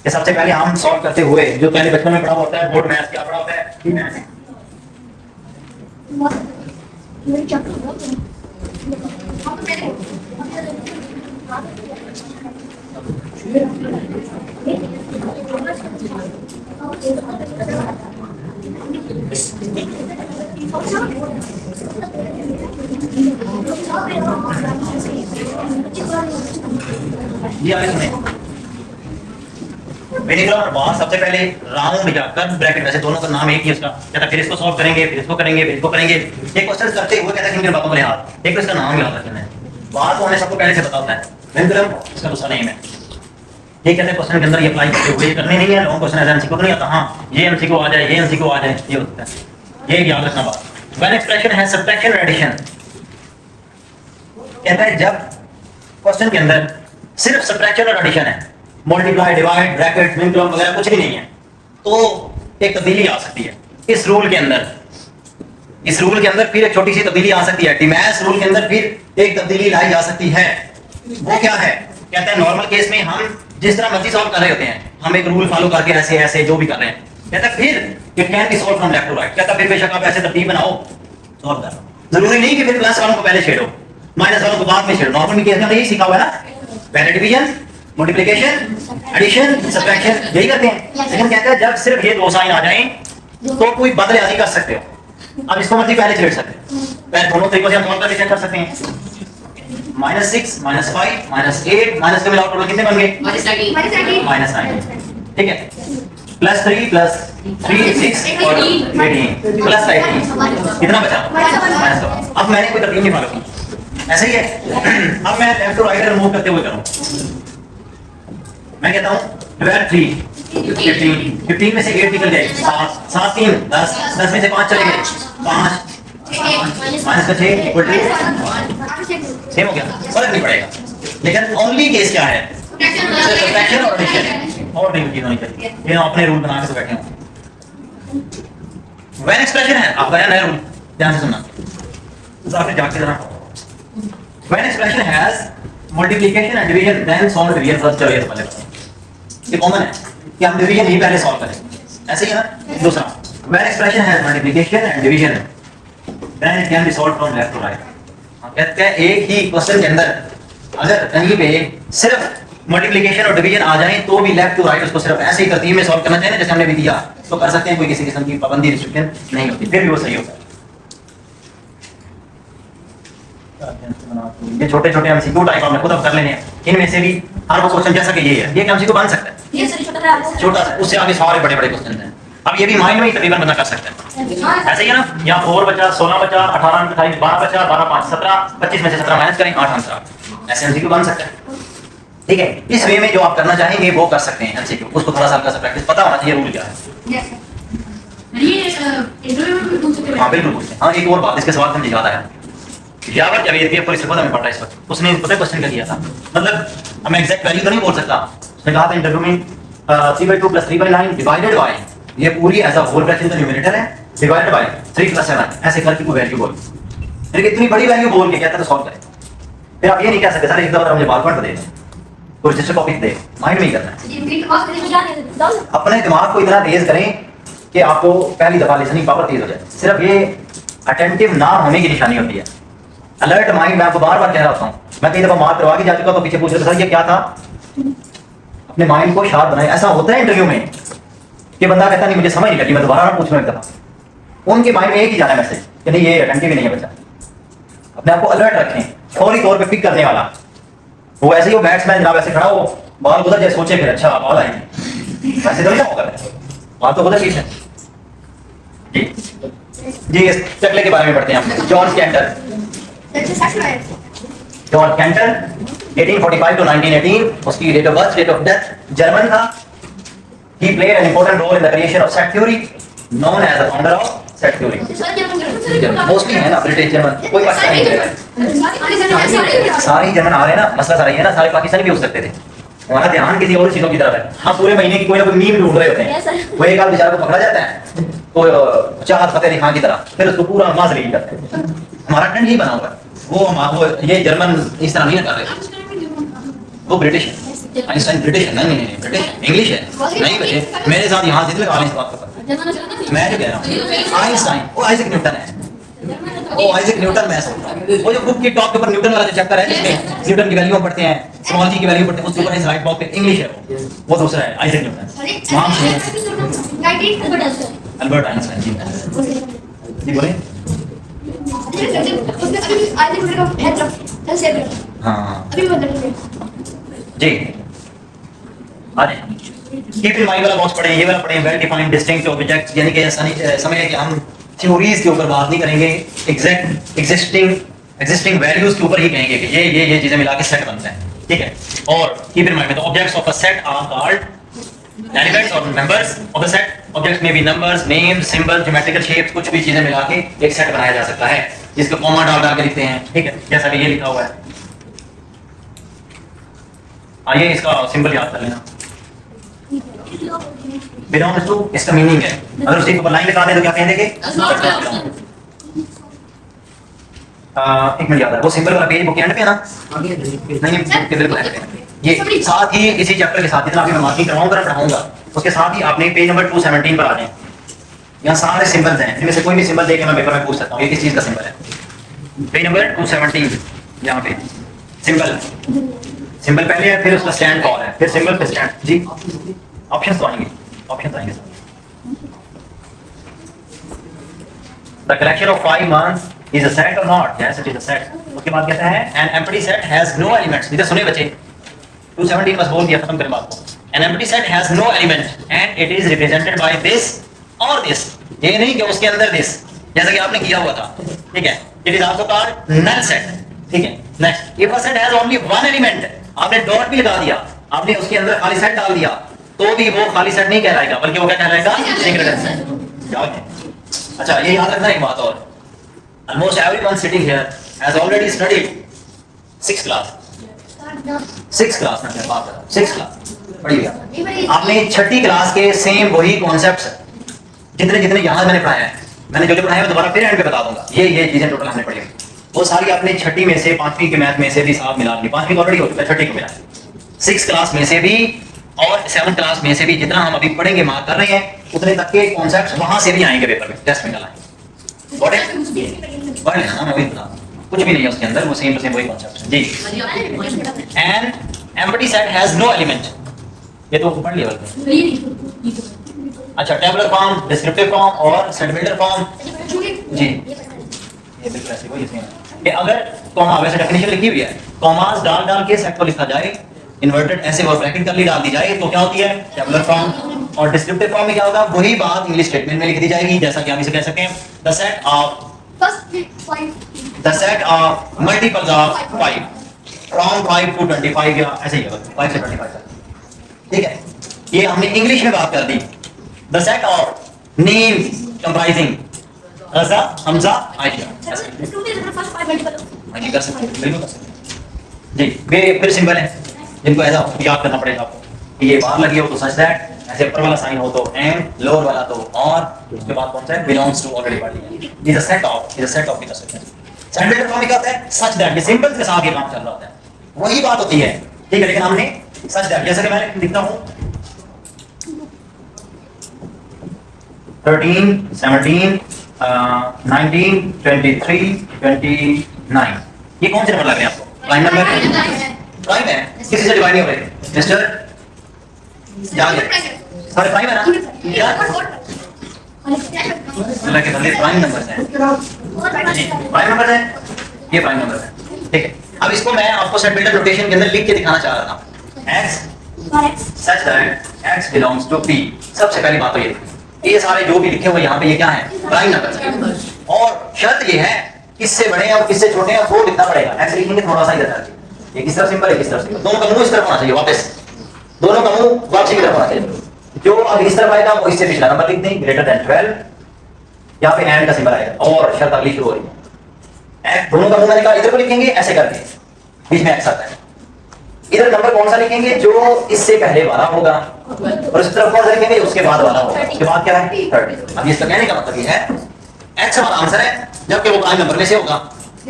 कि सबसे पहले हम सॉल्व करते हुए जो पहले बचपन में पढ़ा होता है बोर्ड मैथ, क्या पढ़ा होता है? ये आगे सुने, विनेगर और बार सबसे पहले राउंड जाकर ब्रैकेट, वैसे दोनों का नाम एक ही उसका, कहता फिर इसको सॉल्व करेंगे, फिर इसको करेंगे, फिर इसको करेंगे। ये क्वेश्चन करते हुए कहता है किन बातों को याद, एक तो इसका नाम याद रखना है, बार तो हमें सबको पहले से पता होता है, विनेगर इसका दूसरा नेम है। ये कहते हैं क्वेश्चन के अंदर ये अप्लाई करते हुए करने नहीं है, लॉन्ग क्वेश्चन ऐसा एमसीक्यू नहीं आता, हाँ ये एमसीक्यू आ जाए, ये एमसीक्यू आ जाए, ये होता है, ये याद रखना बात। व्हेन एक्सप्रेशन है सब्ट्रैक्शन और एडिशन, कहता है जब क्वेश्चन के अंदर सिर्फ सब्ट्रैक्शन और एडिशन है, मल्टीप्लाई, डिवाइड, ब्रैकेट, मिनकलम वगैरह कुछ भी नहीं है, तो एक तब्दीली आ सकती है इस रूल के अंदर। इस रूल के अंदर फिर एक छोटी सी तब्दीली आ सकती है, टिमैस रूल के अंदर फिर एक तब्दीली लाई जा सकती है। वो क्या है? कहते हैं नॉर्मल केस में हम जिस तरह मर्जी सॉल्व कर रहे होते हैं, हम एक रूल फॉलो करके ऐसे ऐसे जो भी कर रहे हैं, कहता है फिर it can be solve from left to right. कहता है फिर बेशक आप ऐसे तरतीब बनाओ, सॉल्व कर लो, जरूरी नहीं कि फिर प्लस वालों को पहले छेड़ो, माइनस वालों को बाद में छेड़ो। नॉर्मल केस में यही सीखा हुआ है ना, पहले डिवीजन, मल्टीप्लिकेशन, एडिशन, सब्ट्रैक्शन, यही करते हैं। लेकिन कहता है जब सिर्फ ये दो साइन आ जाएं तो कोई बदलियाजी कर सकते हो। अब इसको मर्जी पहले छेड़ सकते हैं, पहले दोनों तरीकों से हम सॉल्व करके चेक कर सकते हैं। -6, -5, -8, माइनस के मिलाओ टोटल कितने बन गए? -9, ठीक है। +3 +3 6 और 18 प्लस 18 कितना बचा? -2। अब मैंने कोई तरतीब नहीं फॉलो की, ऐसे ही है। अब मैं लेफ्ट टू राइट रिमूव करते हुए करूं, मैं कहता हूं डिवाइड 3 15 में से 8 निकल जाए, 7 7 3 10 10 में से 5 चले गए, 5 माइनस का 6 इक्वल टू सेम हो गया, फर्क नहीं पड़ेगा। लेकिन ओनली केस क्या है? सब्ट्रैक्शन और एडिशन, और नहीं चीज होनी चाहिए। ये हम अपने रूल बना के तो बैठे हैं। व्हेन एक्सप्रेशन है आपका नया रूल, ध्यान से सुनना, आपने जाके जरा when expression has multiplication and division then solve division first. चलिए पहले ये कॉमन है कि हम डिवीजन ही पहले सॉल्व करें, ऐसे ही है ना। दूसरा, when expression has multiplication and division then it can be solved from left to right. कहते हैं एक ही क्वेश्चन के अंदर अगर कहीं पे सिर्फ मल्टीप्लिकेशन और डिवीजन आ जाए तो भी लेफ्ट टू राइट उसको सिर्फ ऐसे ही तरतीब में सॉल्व करना चाहिए, जैसे हमने भी दिया तो कर सकते हैं, कोई किसी किस्म की पाबंदी रिस्ट्रिक्शन नहीं होती, फिर भी वो सही होता है। ये छोटे छोटे एमसीक्यू टाइप आपने खुद अब कर लेने हैं, इनमें से भी हर वो क्वेश्चन जैसा कि ये है, ये एमसीक्यू बन सकता है, ये सर छोटा सा, उससे आगे सारे बड़े बड़े क्वेश्चन हैं। अब ये भी माइंड में ही तकरीबन बंदा कर सकता है, ऐसे ही है ना। यहाँ 4 बचा, 16 बचा, 18 28 12 बचा, 12 5 17, 25 में से 17 माइनस करें, 8 आंसर, ऐसे एमसीक्यू बन सकता है। ठीक है, इस वे में जो आप करना चाहेंगे वो कर सकते हैं एमसीक्यू, उसको थोड़ा सा हल्का सा प्रैक्टिस पता होना चाहिए रूल क्या है। ये इंटरव्यू में पूछ सकते हैं। हाँ बिल्कुल पूछते हैं। हाँ एक और बात इसके सवाल मुझे याद आया, यावर जावेद की पुलिस रिपोर्ट में पढ़ रहा है इस वक्त, उसने पता क्वेश्चन क्या किया था, मतलब मैं एग्जैक्ट वैल्यू तो नहीं बोल सकता, उसने कहा था इंटरव्यू में 3/2 + 3/9 डिवाइडेड बाय, ये पूरी एज अ होल फ्रैक्शन का न्यूमरेटर है, डिवाइडेड बाय 3 + 7, ऐसे करके कोई वैल्यू बोल, फिर इतनी बड़ी वैल्यू बोल के कहता तो सॉल्व करें। फिर आप ये नहीं कह सकते सर एक दफा मुझे बार बार दे दें, कोई रजिस्टर कॉपी दे, माइंड में ही करना है। अपने दिमाग को इतना तेज करें कि आपको पहली दफा लिसनिंग पावर तेज हो जाए। सिर्फ ये अटेंटिव ना होने की निशानी होती है, अलर्ट माइंड। मैं आपको बार बार कह रहा होता हूँ, मैं कई दफा मार्क करवा के जा चुका तो पीछे पूछ रहे सर ये क्या था, अपने माइंड को शार्प बनाए। ऐसा होता है इंटरव्यू में कि बंदा कहता नहीं मुझे समझ नहीं लगी, मैं दोबारा पूछ रहा हूँ एक दफा, उनके माइंड में एक ही जाना है मैसेज कि नहीं ये अटेंटिव ही नहीं है बच्चा। अपने आप को अलर्ट रखें, फौरी तौर पे पिक करने वाला। वो ऐसे ही वो बैट्समैन जनाब ऐसे खड़ा हो, बॉल गुजर जाए सोचे फिर अच्छा बॉल आएगी, वैसे तो नहीं होगा। बात तो होता ठीक है जी। जी इस चकले के बारे में पढ़ते हैं हम। George Cantor, George Cantor 1845 to 1918, उसकी date of birth, date of death German था। He played an important role in the creation of set theory, known as the founder of set theory. Mostly है ना British German, कोई पाकिस्तानी नहीं है। सारे German आ रहे हैं ना, मसला सारा ये है ना, सारे पाकिस्तानी भी हो सकते थे। हमारा ध्यान किसी और चीजों की तरफ है। हम पूरे महीने की कोई ना कोई मीम ढूंढ रहे होते हैं। वो एक आध बेचारा को पकड़ा जाता है तो चाहत फतेह अली खान की तरह, फिर उसको पूरा माजरी करते हैं। हमारा ट्रेंड यही बना हुआ है। वो ये जर्मन इस तरह नहीं कर रहे, वो ब्रिटिश है। आइंस्टाइन ब्रिटिश है? नहीं ब्रिटिश इंग्लिश है। नहीं बचे मेरे साथ यहाँ जितने लगा इस बात पर, मैं जो कह रहा हूँ आइंस्टाइन वो आइजैक न्यूटन है। वो आइजैक न्यूटन मैं सोच रहा हूँ, वो जो बुक की टॉप के ऊपर न्यूटन वाला जो चैप्टर है जिसमें न्यूटन की वैल्यू पढ़ते हैं, स्मॉल जी की वैल्यू पढ़ते हैं, उसके ऊपर इस राइट बॉक्स पे इंग्लिश है, वो दूसरा है आइजैक न्यूटन। अल्बर्ट आइंस्टाइन जी बोले हाँ जी। आज कीप इन माइंड वाला बॉक्स पढ़े, ये वाला पढ़े, वेल डिफाइंड डिस्टिंक्ट ऑब्जेक्ट्स, यानी कि समझिए कि हम थ्योरीज के ऊपर बात नहीं करेंगे, एग्जैक्ट एग्जिस्टिंग वैल्यूज के ऊपर ही कहेंगे कि ये चीजें मिला के सेट बनते हैं, ठीक है। और कीप इन माइंड में objects of a set are called elements और members of the set. Objects में भी numbers, names, symbol, geometrical shapes, कुछ भी चीजें मिला के एक सेट बनाया जा सकता है, जिसको कॉमा डाल के लिखते हैं, ठीक है, जैसा कि ये लिखा हुआ है। आइए इसका सिंबल याद कर लेना। बिलोंग्स टू इसका मीनिंग है, अगर उसी ऊपर लाइन लिखा दे तो क्या कह देंगे? एक मिनट याद है, वो सिंबल वाला पेज बुक के एंड पे है ना? नहीं बिल्कुल एंड पे। ये साथ ही इसी चैप्टर के साथ जितना भी मैं मार्किंग करवाऊंगा पढ़ाऊंगा, उसके साथ ही आपने पेज नंबर 217 पर आ जाए। यहाँ सारे सिंबल्स हैं, इनमें से कोई भी सिंबल देके मैं पेपर में पूछ सकता हूँ ये किस चीज का सिंबल है। पेज नंबर 217 यहाँ पे सिंबल पहले है, फिर उसका स्टैंड कॉल है, फिर सिंबल फिर स्टैंड जी। ऑप्शंस तो आएंगे, ऑप्शंस आएंगे। The collection of 5 months is a set or not? Yes, it is a set. उसके बाद कहता है an empty set has no elements। इधर सुने बच्चे, 217 बस बोल दिया, खत्म करें बात को। An empty set has no element and it is represented by this or this। ये नहीं कि उसके अंदर this, जैसा कि आपने किया हुआ था, ठीक है। It is also called null set, ठीक है। Next, if a set has only one element, आपने डॉट भी लगा दिया, आपने उसके अंदर खाली सेट डाल दिया, तो भी वो खाली सेट नहीं कहलाएगा, बल्कि वो क्या कहलाएगा? Singleton set. अच्छा ये याद रखना एक बात और, almost everyone sitting here has already studied 6th class में बात कर रहा हूं, 6th क्लास पढ़ी गया आपने। 6ठी क्लास के सेम वही कॉन्सेप्ट्स जितने यहाँ मैंने पढ़ाया है, मैंने जो पढ़ाया है मैं दोबारा फिर एंड पे बता दूंगा। ये चीजें टोटल हमने पढ़ी वो सारी आपने 6ठी में से 5वीं के मैथ में से भी साथ मिला ली। 5वीं ऑलरेडी हो चुका है, 6ठी को मिला, 6th क्लास में से भी और 7th क्लास में से भी, जितना हम अभी पढ़ेंगे मार्क कर रहे हैं, उतने तक के कॉन्सेप्ट्स वहां से भी आएंगे पेपर में, टेस्ट में डालेंगे। Got it? पढ़ लेना, मैं वही बता, कुछ भी नहीं है उसके अंदर, वो सेम टू सेम वही कॉन्सेप्ट्स हैं जी। And empty set has no element, ये तो पढ़ लिया बल्कि। अच्छा, टेबुलर फॉर्म, डिस्क्रिप्टिव फॉर्म और सेट बिल्डर फॉर्म जी, ये बिल्कुल ऐसे वही इसमें कि अगर कॉमा, वैसे डेफिनेशन लिखी हुई है, कॉमास डाल के सेट को लिखा जाए, इन्वर्टेड ऐसे और ब्रैकेट कर ली डाल दी जाए, तो क्या होती है? Tabular form. और डिस्क्रिप्टिव फॉर्म में क्या होगा? वही बात इंग्लिश स्टेटमेंट में लिख दी जाएगी, जैसा कि हम इसे कह सकते हैं the set of multiples of 5 from 5 to 25, या ऐसे ही होगा 5 से 25 तक, ठीक है। ये हमने इंग्लिश में बात कर दी। The set of names comprising Raza, Hamza, Ayesha, कर सकते हैं, बिल्कुल कर सकते हैं जी। वे फिर सिंबल है जिनको ऐसा याद करना पड़ेगा आपको कि ये बाहर लगी हो तो सच दैट, ऐसे ऊपर वाला साइन हो तो एंड, लोअर वाला तो और, उसके बाद कौन सा है? बिलोंग्स टू, ऑलरेडी पढ़ लिया। इज अ सेट ऑफ भी कर सकते हैं। सेट बिल्डर फॉर्म क्या होता है? सच दैट, ये सिंबल्स के साथ ये काम चल रहा होता है, वही बात होती है, ठीक है। लेकिन हमने सच दैट, जैसे कि मैं लिखता हूं 13, 17, 19, 23, 29, ये कौन से नंबर लग रहे हैं आपको? प्राइम नंबर, प्राइम है, किसी से डिवाइड नहीं हो रहे मिस्टर, याद है सारे प्राइम है ना? अल्लाह के बंदे प्राइम नंबर्स हैं, प्राइम नंबर है, ये प्राइम नंबर है, ठीक है। अब इसको मैं आपको सेट बिल्डर नोटेशन के अंदर लिख के दिखाना चाह रहा था। x such that x belongs to p। सबसे पहली बात तो ये सारे जो भी लिखे हुए यहाँ पे ये क्या है, प्राइम नंबर। और शर्त ये है किससे बड़े हैं और किससे छोटे हैं वो लिखना पड़ेगा। x लिखेंगे थोड़ा सा इधर करके, ये किस तरफ सिंबल है किस तरफ सिंबल, दोनों का मुंह इस तरफ होना चाहिए, वापस दोनों का मुंह वापसी की तरफ होना चाहिए। जो अब इस तरफ आएगा वो इससे पिछला नंबर लिख दें, ग्रेटर देन 12, यहाँ पे एंड का सिंबल आएगा और शर्त अगली शुरू हो रही है। दोनों का मुंह मैंने कहा इधर को लिखेंगे ऐसे करके, बीच में x आता है। इधर नंबर कौन सा लिखेंगे, जो इससे पहले वाला होगा, और इस तरफ कौन सा लिखेंगे, उसके बाद वाला होगा। उसके बाद क्या है 30। अब इसका कहने का मतलब ये है x हमारा आंसर है जबकि वो प्राइम नंबर में से होगा,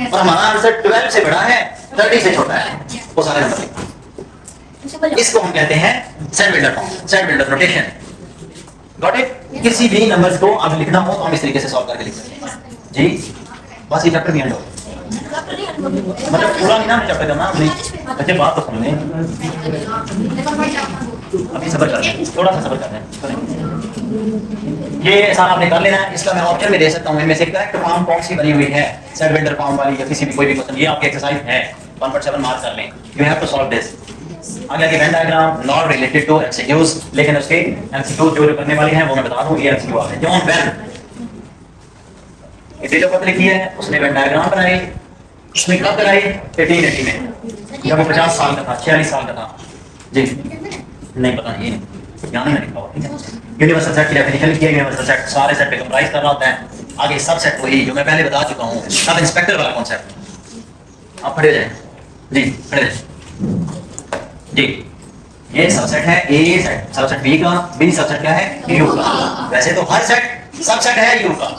और हमारा आंसर 12 से बड़ा है 30 से छोटा है, वो सारे नंबर लिखो। इसको हम कहते हैं set builder form, set builder notation. Got it. किसी भी नंबर्स को अब लिखना हो तो हम इस तरीके से सॉल्व करके लिख सकते हैं जी। बस ये चैप्टर भी एंड हो, मतलब पूरा नहीं ना चैप्टर करना नहीं। अच्छा बात तो सुन लें, अभी सब्र कर लें, थोड़ा सा सब्र कर लें। ये सारा आपने कर लेना है। इसका मैं ऑप्शन में दे सकता हूँ, इनमें से करेक्ट फॉर्म कौन सी बनी हुई है सेट बिल्डर फॉर्म वाली, या किसी भी कोई भी क्वेश्चन। ये आपकी एक्सरसाइज है 1.7 मार्क कर लें। You have to solve this. आगे Venn diagram not related to MCQs, लेकिन उसके एमसीक्यू जो करने वाले हैं वो मैं बता दूं। ये एमसीक्यू है John Venn date of birth लिखी है, उसने वेन डायग्राम बनाई, उसने कब कराई 1880 में, जब वो 50 साल का था, 46 साल का था जी। नहीं पता, ये यहाँ नहीं लिखा हुआ, ठीक है। यूनिवर्सल सेट की डेफिनेशन लिखी है। यूनिवर्सल सेट सारे सेट पे कंप्राइज कर रहा होता है। आगे सब सेट वही जो मैं पहले बता चुका हूँ, सब इंस्पेक्टर वाला कॉन्सेप्ट। आप खड़े हो जाए जी, खड़े हो जी। ये सबसेट है ए सेट, सबसेट बी का, बी सबसेट क्या है यू का। वैसे तो हर सेट सबसेट है यू का,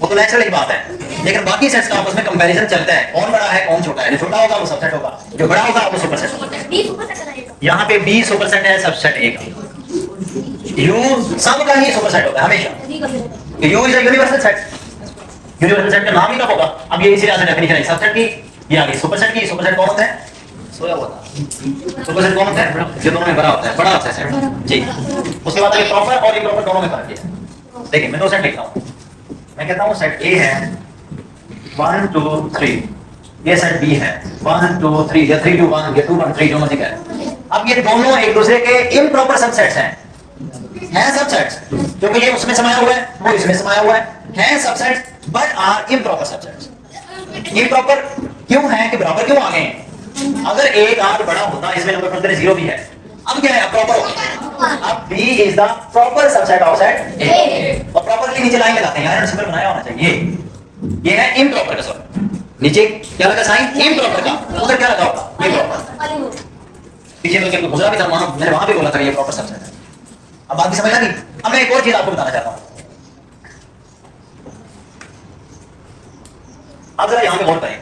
वो तो नेचुरल ही बात है, लेकिन बाकी सेट्स का आपस में कंपैरिजन चलता है, कौन बड़ा है कौन छोटा है। जो छोटा होगा वो सबसेट होगा, जो बड़ा होगा वो सुपरसेट होगा। यहाँ पे बी सुपरसेट है सबसेट ए का, यू सब का ही सुपरसेट होगा हमेशा। You is a universal set. Universal set का नाम ही क्या होगा, अब ये इसी तरह से डेफिनेशन है सबसेट की, ये आगे सुपरसेट की। सुपरसेट कौन होता है, सोया हुआ था। सुपरसेट कौन होता है, जो दोनों में बड़ा होता है, बड़ा होता है सेट जी। उसके बाद ये प्रॉपर और इम्प्रॉपर दोनों में फर्क है। देखिए मैं दो सेट लिखता हूँ, मैं कहता हूँ सेट ए है 1 2 3, ये सेट बी है 1 2 3 या 3 2 1 या 2 1 3 जो मर्जी करें। अब ये दोनों एक दूसरे के इम्प्रॉपर सबसेट्स हैं सबसेट्स, क्योंकि ये उसमें समाया हुआ है वो इसमें समाया हुआ है subsets, but are improper subsets. Improper क्यों है कि बराबर क्यों आ गए हैं। अगर एक आर बड़ा होता, इसमें नंबर पड़ते 0 भी है, अब क्या है प्रॉपर हो गया। अब B is the proper subset of set A, और प्रॉपरली नीचे लाइन लगाते हैं, यार सिंबल बनाया होना चाहिए। ये है इम्प्रॉपर का सॉरी, नीचे क्या लगा साइन इम्प्रॉपर का, उधर क्या लगा होगा ये प्रॉपर। पीछे तो क्या गुजरा भी था वहां, मैंने वहां भी बोला था ये प्रॉपर सबसेट है। अब बात भी समझ आ गई। अब मैं एक और चीज आपको बताना चाहता हूं, अब जरा यहां पे गौर करें।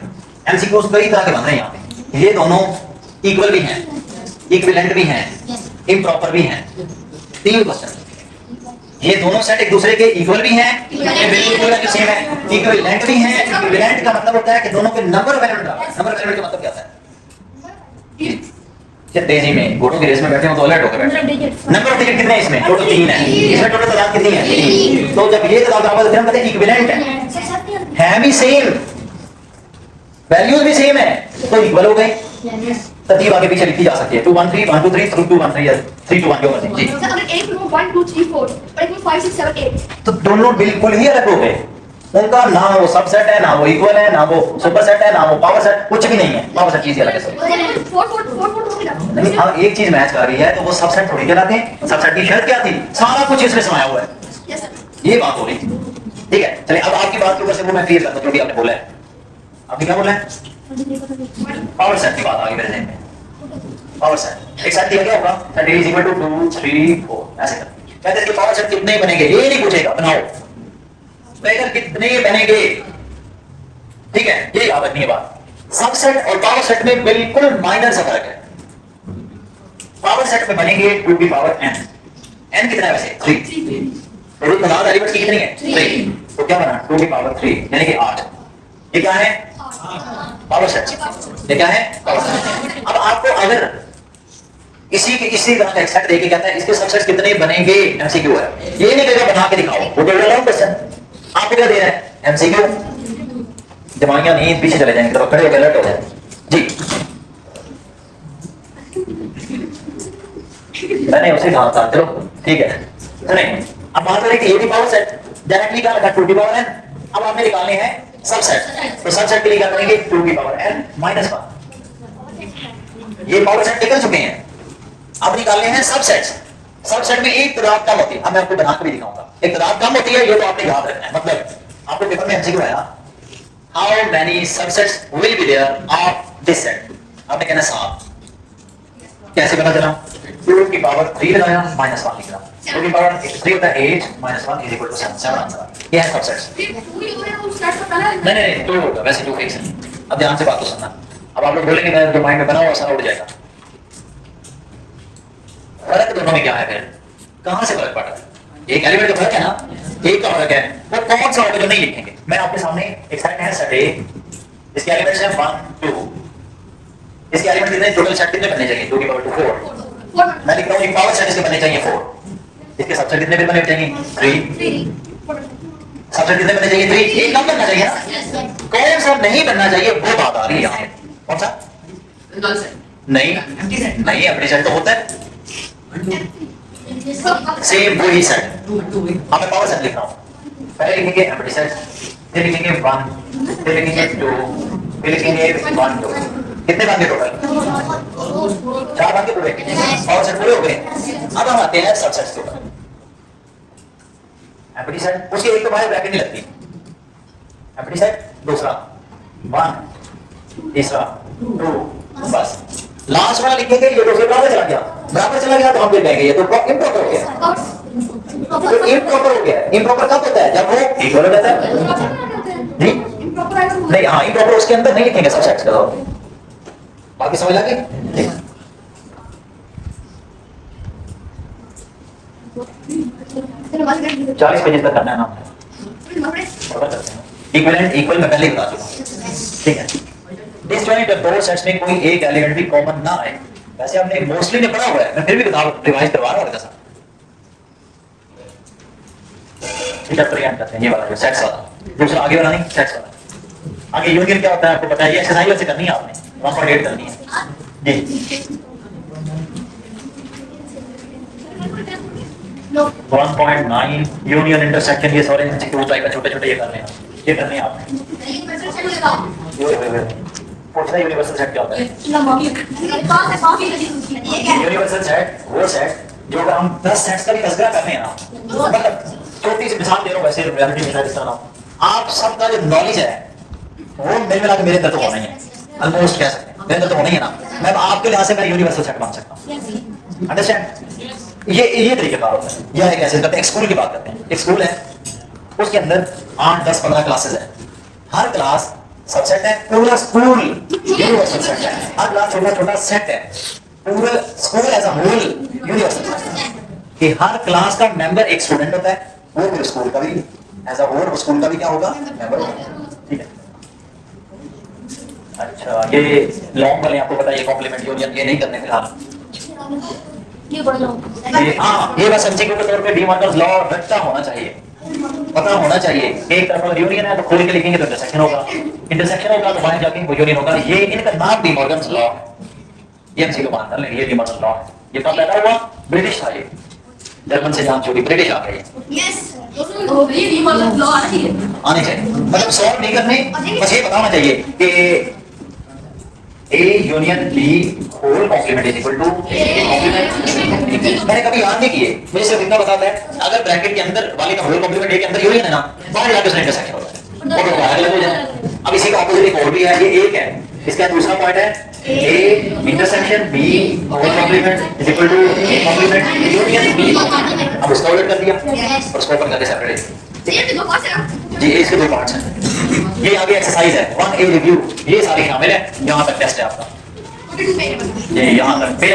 एमसीक्यूज कई तरह के बन रहे हैं यहाँ पे, ये दोनों इक्वल भी हैं, इक्विवेलेंट भी हैं, इम्प्रॉपर भी हैं। 3 क्वेश्चन, ये दोनों सेट एक दूसरे के इक्वल भी हैं, ये बिल्कुल सेम है, इक्विवेलेंट भी हैं। इक्विवेलेंट का मतलब होता है कि दोनों के number of element, number of element का मतलब क्या होता है, जब तेजी में घोड़ों की रेस में बैठे हो तो अलर्ट होकर बैठे। नंबर ऑफ डिजिट कितने हैं इसमें, टोटल 3 है, इसमें टोटल तादाद कितनी है 3। तो जब ये तादाद बराबर है हम कहते हैं इक्विवेलेंट है भी सेम, वैल्यूज भी सेम है, तो इक्वल हो गए। तरतीब आगे पीछे लिखी जा सकती है 2 1 3 1 2 3 3 2 1 3 3 2 1 जो मर्जी जी। सर अगर एक में 1 2 3 4 और एक में 5 6 7 8, तो दोनों बिल्कुल ही अलग हो गए। उनका ना वो सबसेट है, ना वो इक्वल है, ना वो सुपरसेट है, ना वो पावर सेट, कुछ भी नहीं है। पावर सेट चीज अलग है सब। 4 4 4 4 हो गया। नहीं, अब एक चीज मैच कर रही है तो वो सबसेट थोड़ी कहलाते हैं। सबसेट की शर्त क्या थी, सारा कुछ इसमें समाया हुआ है। यस सर, ये बात हो रही थी, ठीक है। चलिए अब आपकी बात के ऊपर से वो मैं क्लियर करता हूं जो भी आपने बोला है। आपने क्या बोला है, पावर सेट की बात आ गई मेरे ज़हन में। पावर सेट एक सेट दिया गया होगा, सेट A = 2 3 4 ऐसे कर कहते हैं कि पावर सेट कितने बनेंगे, ये नहीं पूछेगा बनाओ, कहेगा कितने बनेंगे, ठीक है। ये याद रखनी है बात। सबसेट और पावर सेट में बिल्कुल माइनर सा फर्क है। पावर सेट में बनेंगे 2 की पावर n, n कितना है वैसे 3, तो तादाद एलिमेंट्स की कितनी है 3, तो क्या बना 2 की पावर 3 यानी कि 8। ये क्या है पावर सेट, ये क्या है पावर सेट। अब आपको अगर इसी तरह का एक सेट देके कहता है इसके सबसेट्स कितने बनेंगे, एमसीक्यू है, ये नहीं कहेगा बना के दिखाओ, वो तो रॉन्ग क्वेश्चन। आपको क्या दे रहा है एमसीक्यू, जमाइयां नहीं पीछे चले जाएंगे, तो खड़े होकर अलर्ट हो जाए जी। मैंने उसे कहा था, चलो ठीक है। सुने, अब बात करें कि ये भी पावर सेट डायरेक्टली क्या लगा 2 की पावर n। अब आपने निकालने हैं सबसेट, तो सबसेट के लिए क्या करेंगे 2 की पावर n माइनस 1। ये पावर सेट निकल चुके हैं, अब निकालने हैं सबसेट्स। सबसेट में एक तादाद कम होती है, अब मैं आपको बना के भी दिखाऊंगा। एक तादाद कम होती है, ये तो आपने याद रखना है। मतलब आपको पेपर में एमसीक्यू आया, how many subsets will be there of this set, आपने कहना 7। कैसे पता चला? 2 की पावर 3 लगाया माइनस 1 लिखा। 2 की पावर 3 होता है 8 minus 1 is equal to 7। 7 answer. ये है सबसेट्स। नहीं 2 होगा, वैसे 2 फिक्स है। अब ध्यान से बात को सुनना। अब आप लोग बोलेंगे मैं जो माइंड में बना हुआ सारा उड़ जाएगा। फर्क दोनों में क्या है फिर? कहां से फर्क पड़ रहा है? एक एलिमेंट का फर्क है ना, एक का फर्क है। वो कौन सा होगा जो नहीं लिखेंगे? मैं आपके सामने एक सेट है, सेट ए, इसके एलिमेंट्स हैं 1 2। इसके एलिमेंट कितने टोटल सेट कितने बनने चाहिए? 2 की पावर 2 4। मैं लिख रहा हूं एक पावर सेट इसके बनने चाहिए 4। इसके सबसेट कितने फिर बनने चाहिए? 3। सबसेट कितने बनने चाहिए? 3। एक कम बनना चाहिए ना। कौन सा नहीं बनना चाहिए वो बात आ रही है यहां पे। कौन सा? नहीं नहीं, अपनी सेट तो होता है सेम वही सेट। अब मैं पावर सेट लिख रहा हूं। पहले लिखेंगे एम्प्टी सेट, फिर लिखेंगे 1, फिर लिखेंगे 2, फिर लिखेंगे 1 2। कितने बन गए टोटल? 4 बन गए पूरे। पावर सेट पूरे हो गए। अब हम आते हैं सबसेट्स के ऊपर। एम्प्टी सेट उसके एक तो बाहर ब्रैकेट नहीं लगती। एम्प्टी सेट दूसरा 1, तीसरा 2, बस लास्ट वाला लिखेंगे। ये दूसरे बराबर चला गया, बराबर चला गया तो हम फिर कहेंगे ये तो इम्प्रॉपर हो गया। तो इम्प्रॉपर हो गया। इम्प्रॉपर कब होता है? जब वो इक्वल हो जाता है। जी नहीं, हाँ इम्प्रॉपर उसके अंदर नहीं लिखेंगे सबसेट्स का। बाकी समझ लगे? 40 पेजेस तक करना है ना। इक्विवेलेंट इक्वल मैं पहले ही बता चुका हूं, ठीक है। डिसजॉइंट दो सेट्स में कोई एक एलिमेंट भी कॉमन ना आए। वैसे आपने मोस्टली ने पढ़ा हुआ है, मैं फिर भी किताब रिवाइज करवा रहा हूं आपके साथ। चैप्टर एंड करते हैं ये वाला जो सेट्स वाला। दूसरा आगे वाला नहीं, सेट्स वाला। आगे यूनियन क्या होता है आपको पता है? ये एक्सरसाइज वैसे करनी है आपने, 1.8 करनी है जी। 1.9 यूनियन इंटरसेक्शन, ये सारे एमसीक्यू टाइप का छोटे-छोटे ये करने हैं। ये करने हैं आपने। पूछना यूनिवर्सल सेट क्या होता है? यूनिवर्सल सेट वो सेट जो अगर हम 10 सेट्स का भी तज़किरा करने हैं ना, मतलब छोटी सी मिसाल दे रहा हूं, वैसे रियलिटी में शायद इस तरह आप सबका जो नॉलेज है वो मिल मिला के मेरे अंदर तो होना ही है। ऑलमोस्ट कह सकते हैं मेरे अंदर तो होना ही है ना। मैं आपके लिहाज से मैं यूनिवर्सल सेट मान सकता हूं। अंडरस्टैंड? ये तरीके का होता है। यह एक ऐसे करते हैं, एक स्कूल की बात करते हैं। एक स्कूल है, उसके अंदर 8 10 15 क्लासेस है। हर क्लास सबसेट है, पूरा स्कूल यूनिवर्सल सेट है। हर क्लास छोटा-छोटा सेट है, पूरा school as a whole universal set है। कि हर क्लास का मेंबर एक स्टूडेंट होता है, वो फिर स्कूल का भी एज अ होल स्कूल का भी क्या होगा? मेंबर होगा। ठीक है। अच्छा, ये लॉन्ग वाले आपको पता है, ये कॉम्प्लीमेंट यूनियन ये नहीं करने फिलहाल। ये बस एमसीक्यू के तौर पे डी मॉर्गन्स लॉ रटता होना चाहिए, पता होना चाहिए। एक तरफ अगर यूनियन है तो खोल के लिखेंगे तो इंटरसेक्शन होगा, इंटरसेक्शन होगा तो बाहर जाके वो यूनियन होगा। ये इनका नाम डी मॉर्गन्स लॉ, ये एमसीक्यू मान कर लेंगे। ये डी मॉर्गन्स लॉ है। ये कब पैदा हुआ? ब्रिटिश था, ये जर्मन से जान छोड़ी, ब्रिटिश आ गए। यस तो ये डी मॉर्गन लॉ आनी चाहिए। आने चाहिए, मतलब सॉल्व नहीं करने, बस ये बताना चाहिए कि A union B whole complement is equal to मैंने कभी याद नहीं किए, मुझे सिर्फ इतना बताता है अगर ब्रैकेट के अंदर वाले का होल कॉम्प्लीमेंट A के अंदर यूनियन है ना, बाहर जाके उसका इंटरसेक्शन होता है। अब इसी का ऑपोजिट एक और भी है, ये एक है, इसका दूसरा पॉइंट है A intersection B whole complement is equal to A complement union B। अब उसका उलट कर दिया और उसको ओपन करके सेपरेट जी। इसके 2 पार्ट्स हैं। ये आगे एक्सरसाइज है 1A रिव्यू, ये सारी शामिल है। यहाँ तक टेस्ट है आपका, ये यहाँ तक पे